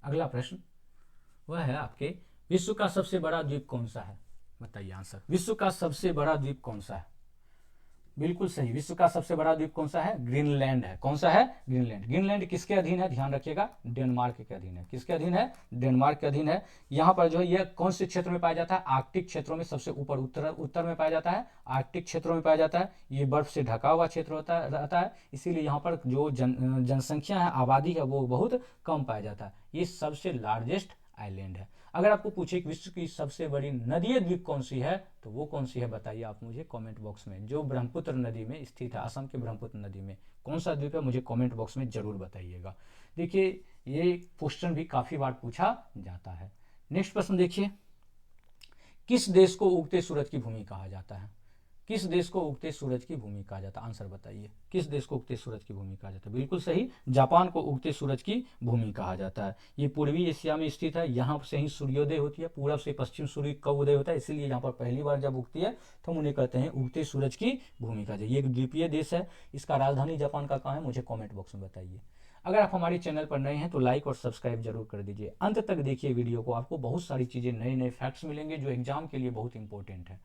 अगला प्रश्न वह है आपके, विश्व का सबसे बड़ा द्वीप कौन सा है? बताइए आंसर। विश्व का सबसे बड़ा द्वीप कौन सा है? बिल्कुल सही, विश्व का सबसे बड़ा द्वीप कौन सा है? ग्रीनलैंड है। कौन सा है? ग्रीनलैंड। ग्रीनलैंड किसके अधीन है? ध्यान रखिएगा, डेनमार्क के अधीन है। किसके अधीन है? डेनमार्क के अधीन है। यहाँ पर जो है ये कौन से क्षेत्र में पाया जाता है? आर्कटिक क्षेत्रों में, सबसे ऊपर उत्तर में पाया जाता है, आर्कटिक क्षेत्रों में पाया जाता है। ये बर्फ से ढका हुआ क्षेत्र रहता है, इसीलिए यहाँ पर जो जनसंख्या है, आबादी है, वो बहुत कम पाया जाता है। ये सबसे लार्जेस्ट आइलैंड है। अगर आपको पूछे कि विश्व की सबसे बड़ी नदीय द्वीप कौन सी है, तो वो कौन सी है? बताइए आप मुझे कमेंट बॉक्स में। जो ब्रह्मपुत्र नदी में स्थित है, असम के ब्रह्मपुत्र नदी में कौन सा द्वीप है, मुझे कमेंट बॉक्स में जरूर बताइएगा। देखिए, ये क्वेश्चन भी काफी बार पूछा जाता है। नेक्स्ट प्रश्न देखिए, किस देश को उगते सूरज की भूमि कहा जाता है? किस देश को उगते सूरज की भूमि कहा जाता है? आंसर बताइए। किस देश को उगते सूरज की भूमि कहा जाता है? बिल्कुल सही, जापान को उगते सूरज की भूमि कहा जाता है। ये पूर्वी एशिया में स्थित है, यहाँ से ही सूर्योदय होती है, पूरब से पश्चिम सूर्य का उदय होता है, इसीलिए यहाँ पर पहली बार जब उगती है तो हम उन्हें कहते हैं उगते सूरज की भूमि कहा जाए। ये एक द्वीपीय देश है, इसका राजधानी जापान का कहाँ है, मुझे कॉमेंट बॉक्स में बताइए। अगर आप हमारे चैनल पर नए हैं तो लाइक और सब्सक्राइब जरूर कर दीजिए। अंत तक देखिए वीडियो को, आपको बहुत सारी चीजें, नए नए फैक्ट्स मिलेंगे जो एग्जाम के लिए बहुत इंपॉर्टेंट है।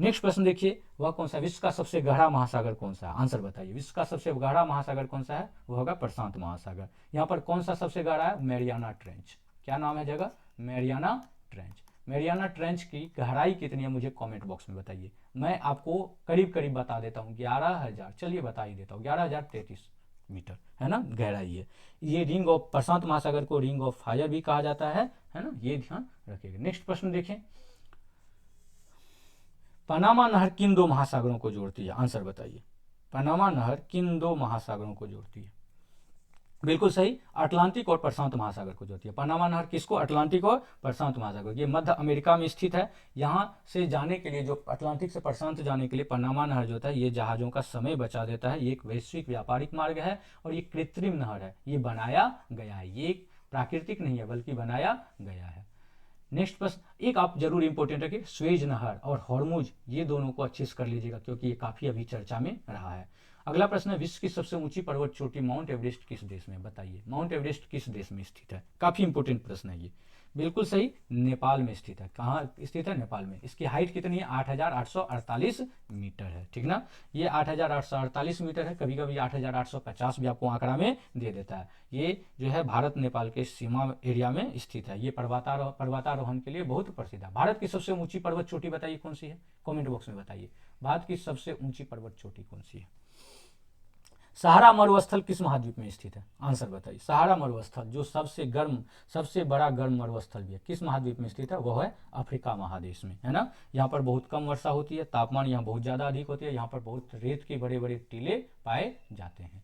नेक्स्ट प्रश्न देखिए, वह कौन सा, विश्व का सबसे गहरा महासागर कौन सा है? आंसर बताइए। विश्व का सबसे गहरा महासागर कौन सा है? वह होगा प्रशांत महासागर। यहाँ पर कौन सा सबसे गहरा है? Mariana trench. क्या नाम है जगह? Mariana trench. मैरियाना ट्रेंच की गहराई कितनी है, मुझे कमेंट बॉक्स में बताइए। मैं आपको करीब करीब बता देता हूँ, 11,000, चलिए बता ही देता हूँ, 11,033 मीटर, है ना, गहराई है। ये रिंग ऑफ, प्रशांत महासागर को रिंग ऑफ फायर भी कहा जाता है ना, ये ध्यान रखिएगा। नेक्स्ट प्रश्न देखें, पनामा नहर किन दो महासागरों को जोड़ती है? आंसर बताइए। पनामा नहर किन दो महासागरों को जोड़ती है? बिल्कुल सही, अटलांटिक और प्रशांत महासागर को जोड़ती है। पनामा नहर किसको? अटलांटिक और प्रशांत महासागर। ये मध्य अमेरिका में स्थित है। यहाँ से जाने के लिए, जो अटलांटिक से प्रशांत जाने के लिए पनामा नहर जो होता है, ये जहाजों का समय बचा देता है। ये एक वैश्विक व्यापारिक मार्ग है और ये कृत्रिम नहर है, ये बनाया गया है, ये प्राकृतिक नहीं है बल्कि बनाया गया है। नेक्स्ट प्रश्न एक आप जरूर इंपॉर्टेंट रखिए, स्वेज नहर और हॉर्मुज, ये दोनों को अच्छे से कर लीजिएगा क्योंकि ये काफी अभी चर्चा में रहा है। अगला प्रश्न है, विश्व की सबसे ऊंची पर्वत चोटी माउंट एवरेस्ट किस देश में, बताइए माउंट एवरेस्ट किस देश में स्थित है। काफी इंपॉर्टेंट प्रश्न है ये। बिल्कुल सही, नेपाल में स्थित है। कहाँ स्थित है, नेपाल में। इसकी हाइट कितनी है, 8,848 मीटर है, ठीक ना। ये 8,848 मीटर है, कभी कभी 8,850 भी आपको आंकड़ा में दे देता है। ये जो है भारत नेपाल के सीमा एरिया में स्थित है। ये पर्वतारोहण के लिए बहुत प्रसिद्ध है। भारत की सबसे ऊंची पर्वत चोटी बताइए कौन सी है, कमेंट बॉक्स में बताइए। भारत की सबसे ऊंची पर्वत चोटी कौन सी है। सहारा मरुस्थल किस महाद्वीप में स्थित है, आंसर बताइए। सहारा मरुस्थल जो सबसे बड़ा गर्म मरुस्थल भी है, किस महाद्वीप में स्थित है, वह है अफ्रीका महादेश में, है ना। यहाँ पर बहुत कम वर्षा होती है, तापमान यहाँ बहुत ज्यादा अधिक होती है, यहाँ पर बहुत रेत के बड़े बड़े टीले पाए जाते हैं।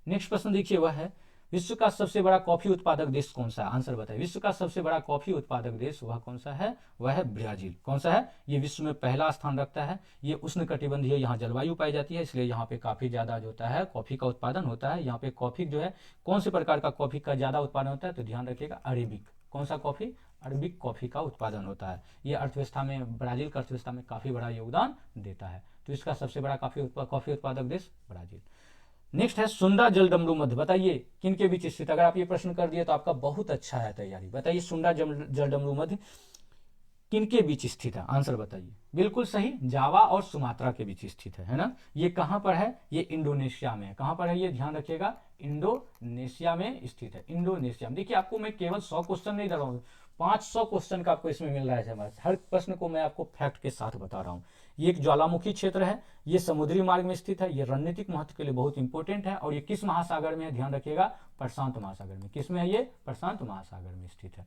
नेक्स्ट प्रश्न देखिए, वह है विश्व का सबसे बड़ा कॉफी उत्पादक देश कौन सा है, आंसर बताइए। विश्व का सबसे बड़ा कॉफी उत्पादक देश वह कौन सा है, वह है ब्राजील। कौन सा है, ये विश्व में पहला स्थान रखता है। ये उष्णकटिबंधीय यहाँ जलवायु पाई जाती है, इसलिए यहाँ पे काफी ज्यादा जो होता है कॉफी का उत्पादन होता है। यहाँ पे कॉफी जो है कौन से प्रकार का कॉफी का ज्यादा उत्पादन होता है, तो ध्यान रखिएगा अरेबिक। कौन सा कॉफी, अरबिक कॉफी का उत्पादन होता है। ये अर्थव्यवस्था में, ब्राजील की अर्थव्यवस्था में काफी बड़ा योगदान देता है। तो इसका सबसे बड़ा कॉफी उत्पादक देश ब्राजील। नेक्स्ट है सुंडा जलडमरू मध्य, बताइए किन के बीच स्थित। अगर आप ये प्रश्न कर दिए तो आपका बहुत अच्छा है तैयारी। बताइए सुंडा जलडमरू मध्य किन के बीच स्थित है, आंसर बताइए। बिल्कुल सही, जावा और सुमात्रा के बीच स्थित है ना। ये कहां पर है, ये इंडोनेशिया में है। कहां पर है ये, ध्यान रखिएगा, इंडोनेशिया में स्थित है। इंडोनेशिया में। देखिए आपको मैं केवल 100 क्वेश्चन नहीं दे रहा हूँ, 500 क्वेश्चन का आपको इसमें मिल रहा है। हर प्रश्न को मैं आपको फैक्ट के साथ बता रहा हूँ। ये एक ज्वालामुखी क्षेत्र है, ये समुद्री मार्ग में स्थित है, ये रणनीतिक महत्व के लिए बहुत इंपॉर्टेंट है। और ये किस महासागर में है, ध्यान रखिएगा, प्रशांत महासागर में। किसमें है ये, प्रशांत महासागर में स्थित है।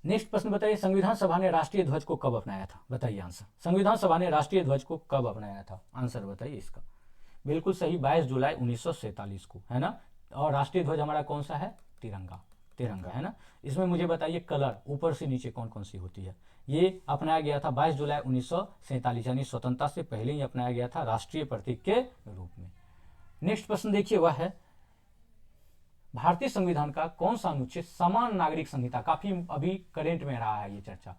नेक्स्ट प्रश्न बताइए, संविधान सभा ने राष्ट्रीय ध्वज को कब अपनाया था, बताइए आंसर। संविधान सभा ने राष्ट्रीय ध्वज को कब अपनाया था, आंसर बताइए इसका। बिल्कुल सही, 22 जुलाई 1947 को, है ना। और राष्ट्रीय ध्वज हमारा कौन सा है, तिरंगा, तिरंगा, है ना। इसमें मुझे बताइए कलर ऊपर से नीचे कौन कौन सी होती है। ये अपनाया गया था 22 जुलाई 1947, यानी स्वतंत्रता से पहले ही अपनाया गया था राष्ट्रीय प्रतीक के रूप में। नेक्स्ट प्रश्न देखिए, वह है भारतीय संविधान का कौन सा अनुच्छेद समान नागरिक संहिता, काफी अभी करेंट में रहा है ये चर्चा,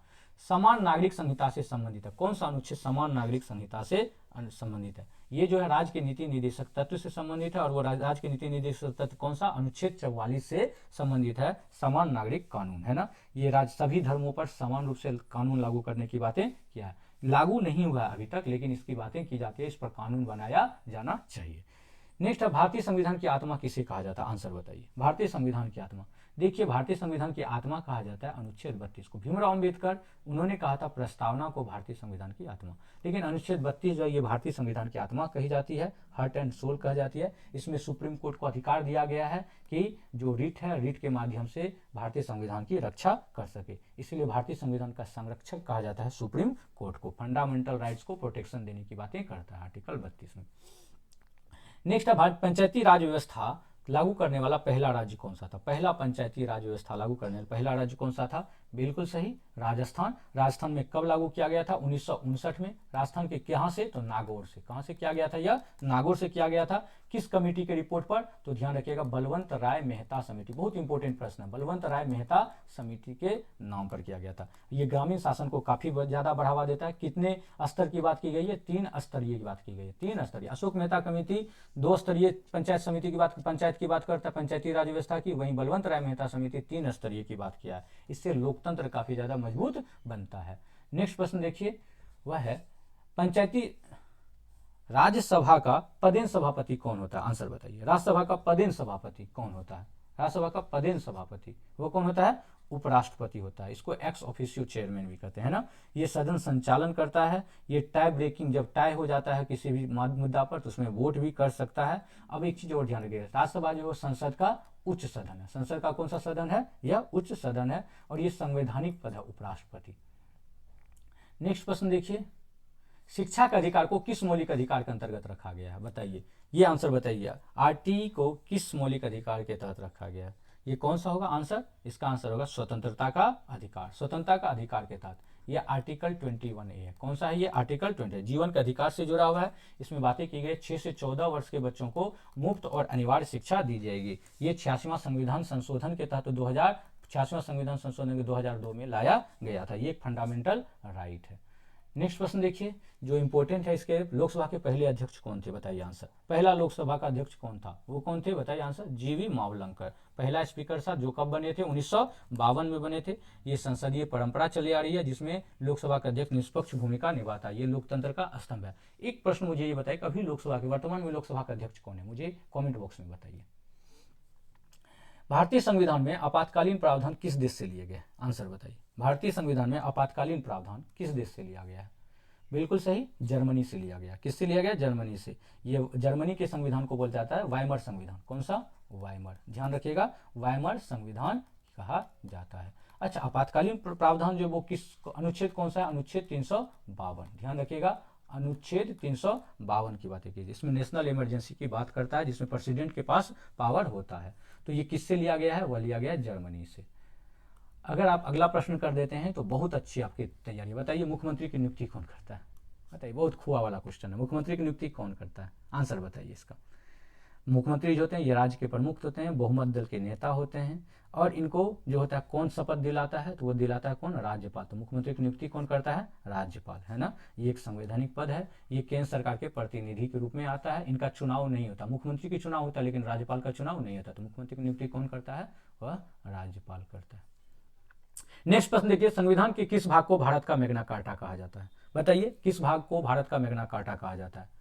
समान नागरिक संहिता से संबंधित है। कौन सा अनुच्छेद समान नागरिक संहिता से संबंधित है, ये जो है राज्य के नीति निर्देशक तत्व से संबंधित है। और वो राज्य के नीति निर्देशक तत्व कौन सा, अनुच्छेद 44 से संबंधित है, समान नागरिक कानून, है ना। ये राज्य सभी धर्मों पर समान रूप से कानून लागू करने की बातें किया है। लागू नहीं हुआ अभी तक, लेकिन इसकी बातें की जाती है, इस पर कानून बनाया जाना चाहिए। नेक्स्ट है भारतीय संविधान की आत्मा किसे कहा जाता है, आंसर बताइए। भारतीय संविधान की आत्मा, देखिए भारतीय संविधान की आत्मा कहा जाता है अनुच्छेद 32 को। भीमराव अंबेडकर उन्होंने कहा था प्रस्तावना को भारतीय संविधान की आत्मा, लेकिन अनुच्छेद 32 जो है ये भारतीय संविधान की आत्मा कही जाती है, हार्ट एंड सोल कहा जाती है। इसमें सुप्रीम कोर्ट को अधिकार दिया गया है कि जो रिट है, रिट के माध्यम से भारतीय संविधान की रक्षा कर सके। इसलिए भारतीय संविधान का संरक्षक कहा जाता है सुप्रीम कोर्ट को। फंडामेंटल राइट्स को प्रोटेक्शन देने की बातें करता है आर्टिकल 32 में। नेक्स्ट है पंचायती राज व्यवस्था लागू करने वाला पहला राज्य कौन सा था। पहला पंचायती राज व्यवस्था लागू करने वाला पहला राज्य कौन सा था, बिल्कुल सही, राजस्थान। राजस्थान में कब लागू किया गया था, 1959 में। राजस्थान के कहां से, तो नागौर से। कहां से किया गया था, यह नागौर से किया गया था। किस कमेटी के रिपोर्ट पर, तो ध्यान रखिएगा बलवंत राय मेहता समिति, बहुत इंपॉर्टेंट प्रश्न है, बलवंत राय मेहता समिति के नाम पर किया गया था। ये ग्रामीण शासन को काफी ज्यादा बढ़ावा देता है। कितने स्तर की बात की गई है, 3 स्तरीय की बात की गई है, 3 स्तरीय। अशोक मेहता कमेटी 2 स्तरीय पंचायत समिति की बात, पंचायत की बात करता है, पंचायती राज व्यवस्था की। वहीं बलवंत राय मेहता समिति 3 स्तरीय की बात किया है। इससे लोकतंत्र काफी ज्यादा मजबूत बनता है। नेक्स्ट प्रश्न देखिए, वह है पंचायती राज्यसभा का पदेन सभापति कौन होता है, आंसर बताइए। राज्यसभा का पदेन सभापति कौन होता है, राज्यसभा का पदेन सभापति वो कौन होता है, उपराष्ट्रपति होता है। इसको एक्स ऑफिशियो चेयरमैन भी कहते हैं ना। ये सदन संचालन करता है। ये टाई ब्रेकिंग, जब टाई हो जाता है किसी भी मुद्दा पर तो उसमें वोट भी कर सकता है। अब एक चीज और ध्यान रखिएगा, राज्यसभा जो है संसद का उच्च सदन है। संसद का कौन सा सदन है, यह उच्च सदन है। और ये संवैधानिक पद है उपराष्ट्रपति। नेक्स्ट प्रश्न देखिए, शिक्षा का अधिकार को किस मौलिक अधिकार के अंतर्गत रखा गया है, बताइए। ये आंसर बताइए, आरटी को किस मौलिक अधिकार के तहत रखा गया है, ये कौन सा होगा आंसर, इसका आंसर होगा स्वतंत्रता का अधिकार। स्वतंत्रता का अधिकार के तहत ये आर्टिकल 21A है। कौन सा है ये, आर्टिकल 20, जीवन के अधिकार से जुड़ा हुआ है। इसमें बातें की गई 6 से 14 वर्ष के बच्चों को मुफ्त और अनिवार्य शिक्षा दी जाएगी। ये 86वां संविधान संशोधन के तहत 86वां संविधान संशोधन 2002 में लाया गया था। ये एक फंडामेंटल राइट है। नेक्स्ट प्रश्न देखिए जो इंपॉर्टेंट है, इसके लोकसभा के पहले अध्यक्ष कौन थे, बताइए आंसर। पहला लोकसभा का अध्यक्ष कौन था, वो कौन थे, बताइए आंसर। जीवी मावलंकर पहला स्पीकर था, जो कब बने थे, 1952 में बने थे। ये संसदीय परंपरा चली आ रही है जिसमें लोकसभा का अध्यक्ष निष्पक्ष भूमिका निभाता है। ये लोकतंत्र का स्तंभ है। एक प्रश्न मुझे ये बताइए, कभी लोकसभा के वर्तमान में लोकसभा का अध्यक्ष कौन है, मुझे कॉमेंट बॉक्स में बताइए। भारतीय संविधान में आपातकालीन प्रावधान किस देश से लिए गए, आंसर बताइए। भारतीय संविधान में आपातकालीन प्रावधान किस देश से लिया गया है, बिल्कुल सही, जर्मनी से लिया गया। किससे लिया गया, जर्मनी से। ये जर्मनी के संविधान को बोला जाता है वाइमर संविधान। कौन सा, वाइमर, ध्यान रखिएगा, वाइमर संविधान कहा जाता है। अच्छा, आपातकालीन प्रावधान जो वो किस अनुच्छेद कौन सा है, अनुच्छेद 352, ध्यान रखिएगा, अनुच्छेद 352 की बातें कीजिए। इसमें नेशनल इमरजेंसी की बात करता है जिसमें प्रेसिडेंट के पास पावर होता है। तो ये किससे लिया गया है, वह लिया गया है जर्मनी से। अगर आप अगला प्रश्न कर देते हैं तो बहुत अच्छी आपकी तैयारी। बताइए मुख्यमंत्री की नियुक्ति कौन करता है, बताइए, बहुत खुआ वाला क्वेश्चन है। मुख्यमंत्री की नियुक्ति कौन करता है, आंसर बताइए इसका। मुख्यमंत्री जो होते हैं ये राज्य के प्रमुख होते हैं, बहुमत दल के नेता होते हैं, और इनको जो होता है कौन शपथ दिलाता है, तो वो दिलाता है कौन, राज्यपाल। तो मुख्यमंत्री की नियुक्ति कौन करता है, राज्यपाल, है ना। ये एक संवैधानिक पद है, ये केंद्र सरकार के प्रतिनिधि के रूप में आता है। इनका चुनाव नहीं होता, मुख्यमंत्री की चुनाव होता है लेकिन राज्यपाल का चुनाव नहीं होता। तो मुख्यमंत्री की नियुक्ति कौन करता है, वह राज्यपाल करता है। नेक्स्ट प्रश्न देखिए, संविधान के किस भाग को भारत का मैग्ना कार्टा कहा जाता है, बताइए किस भाग को भारत का मैग्ना कार्टा कहा जाता है।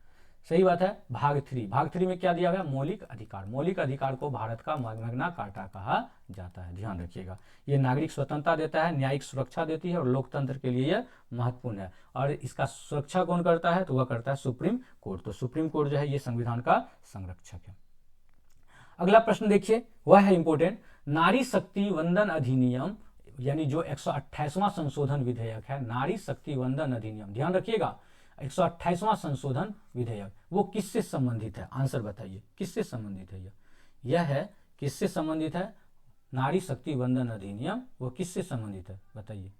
सही बात है, भाग 3। भाग 3 में क्या दिया गया, मौलिक अधिकार। मौलिक अधिकार को भारत का मैग्ना कार्टा कहा जाता है, ध्यान रखिएगा। ये नागरिक स्वतंत्रता देता है, न्यायिक सुरक्षा देती है और लोकतंत्र के लिए यह महत्वपूर्ण है। और इसका सुरक्षा कौन करता है, तो वह करता है सुप्रीम कोर्ट। तो सुप्रीम कोर्ट जो है ये संविधान का संरक्षक है। अगला प्रश्न देखिए, वह है इंपोर्टेंट, नारी शक्ति वंदन अधिनियम, यानी जो 128वां संशोधन विधेयक है, नारी शक्ति वंदन अधिनियम, ध्यान रखिएगा, 128वां संशोधन विधेयक वो किससे संबंधित है, आंसर बताइए, किससे संबंधित है यह है किससे संबंधित है, नारी शक्ति वंदन अधिनियम वो किससे संबंधित है, बताइए।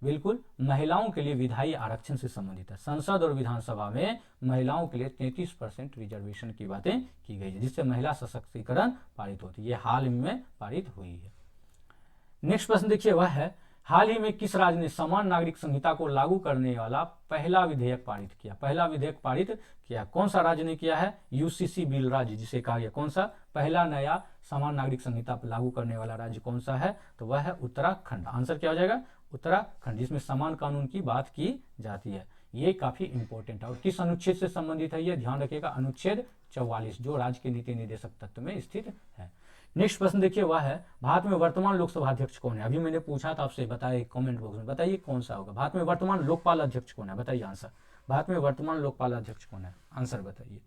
बिल्कुल, महिलाओं के लिए विधायी आरक्षण से संबंधित है। संसद और विधानसभा में महिलाओं के लिए 33% रिजर्वेशन की बातें की गई है, जिससे महिला सशक्तिकरण पारित होती है। ये हाल में पारित हुई है। नेक्स्ट प्रश्न देखिए, वह है, हाल ही में किस राज्य ने समान नागरिक संहिता को लागू करने वाला पहला विधेयक पारित किया, पहला विधेयक पारित किया, कौन सा राज्य ने किया है, यूसीसी बिल राज्य जिसे कहा गया, कौन सा पहला नया समान नागरिक संहिता लागू करने वाला राज्य कौन सा है, तो वह है उत्तराखंड। आंसर क्या हो जाएगा, उत्तराखंड, जिसमें समान कानून की बात की जाती है। ये काफी इंपॉर्टेंट है। और किस अनुच्छेद से संबंधित है ये, ध्यान रखिएगा, अनुच्छेद 44, जो राज्य के नीति निर्देशक तत्व में स्थित है। नेक्स्ट प्रश्न देखिए, वह है, भारत में वर्तमान लोकसभा अध्यक्ष कौन है। अभी मैंने पूछा था आपसे, बताइए कमेंट बॉक्स में, बताइए कौन सा होगा। भारत में वर्तमान लोकपाल अध्यक्ष कौन है, बताइए आंसर। भारत में वर्तमान लोकपाल अध्यक्ष कौन है, आंसर बताइए।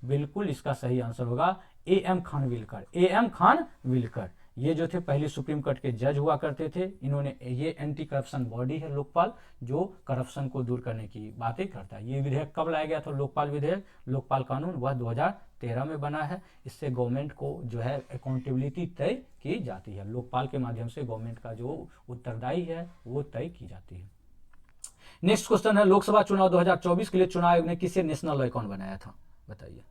बिल्कुल इसका सही आंसर होगा AM खानविलकर। AM खानविलकर ये जो थे पहले सुप्रीम कोर्ट के जज हुआ करते थे। इन्होंने, ये एंटी करप्शन बॉडी है लोकपाल, जो करप्शन को दूर करने की बातें करता है। ये विधेयक कब लाया गया था, लोकपाल विधेयक, लोकपाल कानून, वह 2013 में बना है। इससे गवर्नमेंट को जो है अकाउंटेबिलिटी तय की जाती है। लोकपाल के माध्यम से गवर्नमेंट का जो उत्तरदायी है वो तय की जाती है। नेक्स्ट क्वेश्चन है, लोकसभा चुनाव 2024 के लिए चुनाव आयोग ने किसे नेशनल आइकॉन बनाया था, बताइए।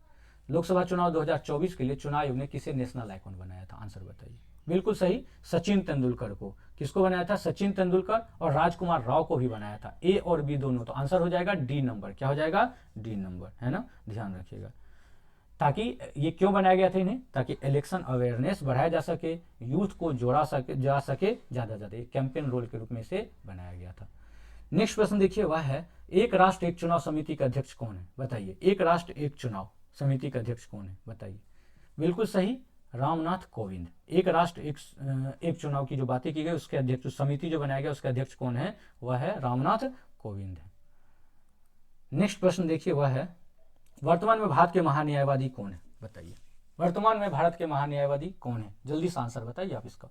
लोकसभा चुनाव 2024 के लिए चुनाव आयोग ने किसे नेशनल आइकॉन बनाया था, आंसर बताइए। बिल्कुल सही, सचिन तेंदुलकर को। किसको बनाया था, सचिन तेंदुलकर, और राजकुमार राव को भी बनाया था। A और B दोनों, तो आंसर हो जाएगा D नंबर। क्या हो जाएगा, D नंबर, है ना, ध्यान रखिएगा। ताकि ये क्यों बनाया गया था इन्हें, ताकि इलेक्शन अवेयरनेस बढ़ाया जा सके, यूथ को जोड़ा सके ज्यादा ज्यादा, एक कैंपेन रोल के रूप में इसे बनाया गया था। नेक्स्ट प्रश्न देखिए, वह है, एक राष्ट्र एक चुनाव समिति का अध्यक्ष कौन है, बताइए। एक राष्ट्र एक चुनाव समिति का अध्यक्ष कौन है, बताइए। बिल्कुल सही, रामनाथ कोविंद। एक राष्ट्र एक चुनाव की जो बातें की गई उसके अध्यक्ष, समिति जो बनाया गया उसके अध्यक्ष कौन है, वह है रामनाथ कोविंद है। नेक्स्ट प्रश्न देखिए, वह है, वर्तमान में भारत के महान्यायवादी कौन है, बताइए। वर्तमान में भारत के महान्यायवादी कौन है, जल्दी से आंसर बताइए आप इसका।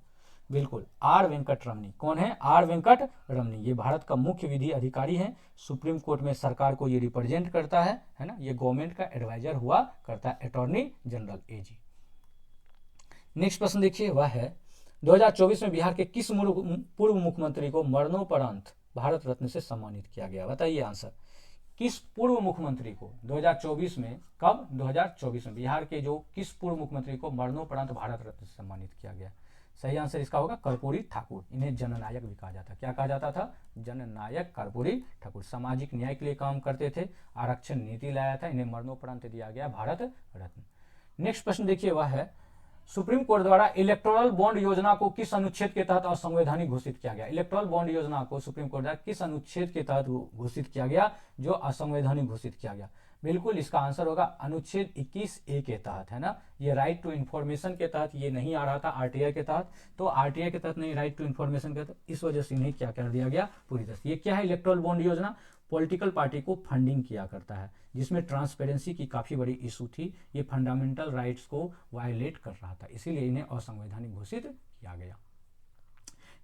बिल्कुल, R वेंकटरमणी। कौन है, R वेंकटरमणी। ये भारत का मुख्य विधि अधिकारी है। सुप्रीम कोर्ट में सरकार को ये रिप्रेजेंट करता है ना। ये गवर्नमेंट का एडवाइजर हुआ करता है, अटॉर्नी जनरल AG। नेक्स्ट प्रश्न देखिए, वह है, 2024 में बिहार के किस पूर्व मुख्यमंत्री को मरणोपरांत भारत रत्न से सम्मानित किया गया, बताइए आंसर। किस पूर्व मुख्यमंत्री को 2024 में, कब, 2024 में बिहार के जो किस पूर्व मुख्यमंत्री को मरणोपरांत भारत रत्न से सम्मानित किया गया। सही आंसर इसका होगा कर्पूरी ठाकुर। इन्हें जननायक भी कहा जाता। क्या कहा जाता था? जननायक कर्पूरी ठाकुर। सामाजिक न्याय के लिए काम करते थे, आरक्षण नीति लाया था, इन्हें मरणोपरांत दिया गया भारत रत्न। नेक्स्ट प्रश्न देखिए, वह है सुप्रीम कोर्ट द्वारा इलेक्टोरल बॉन्ड योजना को किस अनुच्छेद के तहत असंवैधानिक घोषित किया गया? इलेक्टोरल बॉन्ड योजना को सुप्रीम कोर्ट द्वारा किस अनुच्छेद के तहत घोषित किया गया जो असंवैधानिक घोषित किया गया? बिल्कुल इसका आंसर होगा अनुच्छेद 21A के तहत, है ना। ये राइट टू इन्फॉर्मेशन के तहत ये नहीं आ रहा था, आरटीआई के तहत, तो आरटीआई के तहत नहीं, राइट टू इन्फॉर्मेशन के तहत, इस वजह से इन्हें क्या कर दिया गया पूरी तरह से। ये क्या है? इलेक्टोरल बॉन्ड योजना पॉलिटिकल पार्टी को फंडिंग किया करता है, जिसमें ट्रांसपेरेंसी की काफी बड़ी इशू थी। ये फंडामेंटल राइट्स को वायलेट कर रहा था, इसीलिए इन्हें असंवैधानिक घोषित किया गया।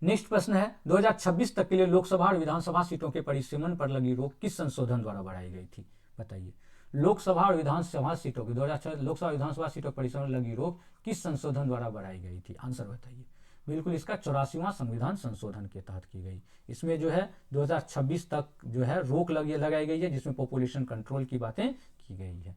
नेक्स्ट प्रश्न है 2026 तक के लिए लोकसभा और विधानसभा सीटों के परिसीमन पर लगी रोक किस संशोधन द्वारा बढ़ाई गई थी? बताइए। लोकसभा और विधानसभा सीटों की 2026 लोकसभा विधानसभा सीटों पर परिसीमन लगी रोक किस संशोधन द्वारा बढ़ाई गई थी? आंसर बताइए। बिल्कुल इसका 84वां संविधान संशोधन के तहत की गई। इसमें जो है 2026 तक जो है रोक लगाई गई है, जिसमें पॉपुलेशन कंट्रोल की बातें की गई है।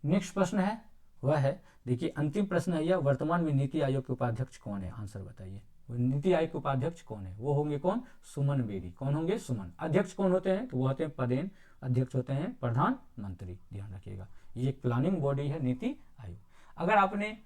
नेक्स्ट प्रश्न है वह है, देखिए अंतिम प्रश्न है यह, वर्तमान में नीति आयोग के उपाध्यक्ष कौन है? आंसर बताइए। नीति आयोग के उपाध्यक्ष कौन है? वो होंगे कौन? सुमन बेरी। कौन होंगे? सुमन। अध्यक्ष कौन होते हैं? तो वो होते हैं पदेन अध्यक्ष होते हैं प्रधानमंत्री, ध्यान रखिएगा। ये एक प्लानिंग बॉडी है नीति आयोग। अगर आपने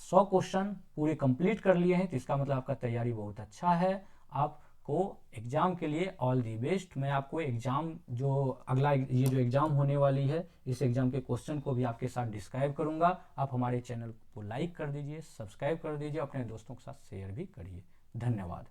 100 क्वेश्चन पूरे कंप्लीट कर लिए हैं तो इसका मतलब आपका तैयारी बहुत अच्छा है। आपको एग्जाम के लिए ऑल दी बेस्ट। मैं आपको एग्जाम जो अगला ये जो एग्जाम होने वाली है, इस एग्जाम के क्वेश्चन को भी आपके साथ डिस्क्राइब करूंगा। आप हमारे चैनल को लाइक कर दीजिए, सब्सक्राइब कर दीजिए, अपने दोस्तों के साथ शेयर भी करिए। धन्यवाद।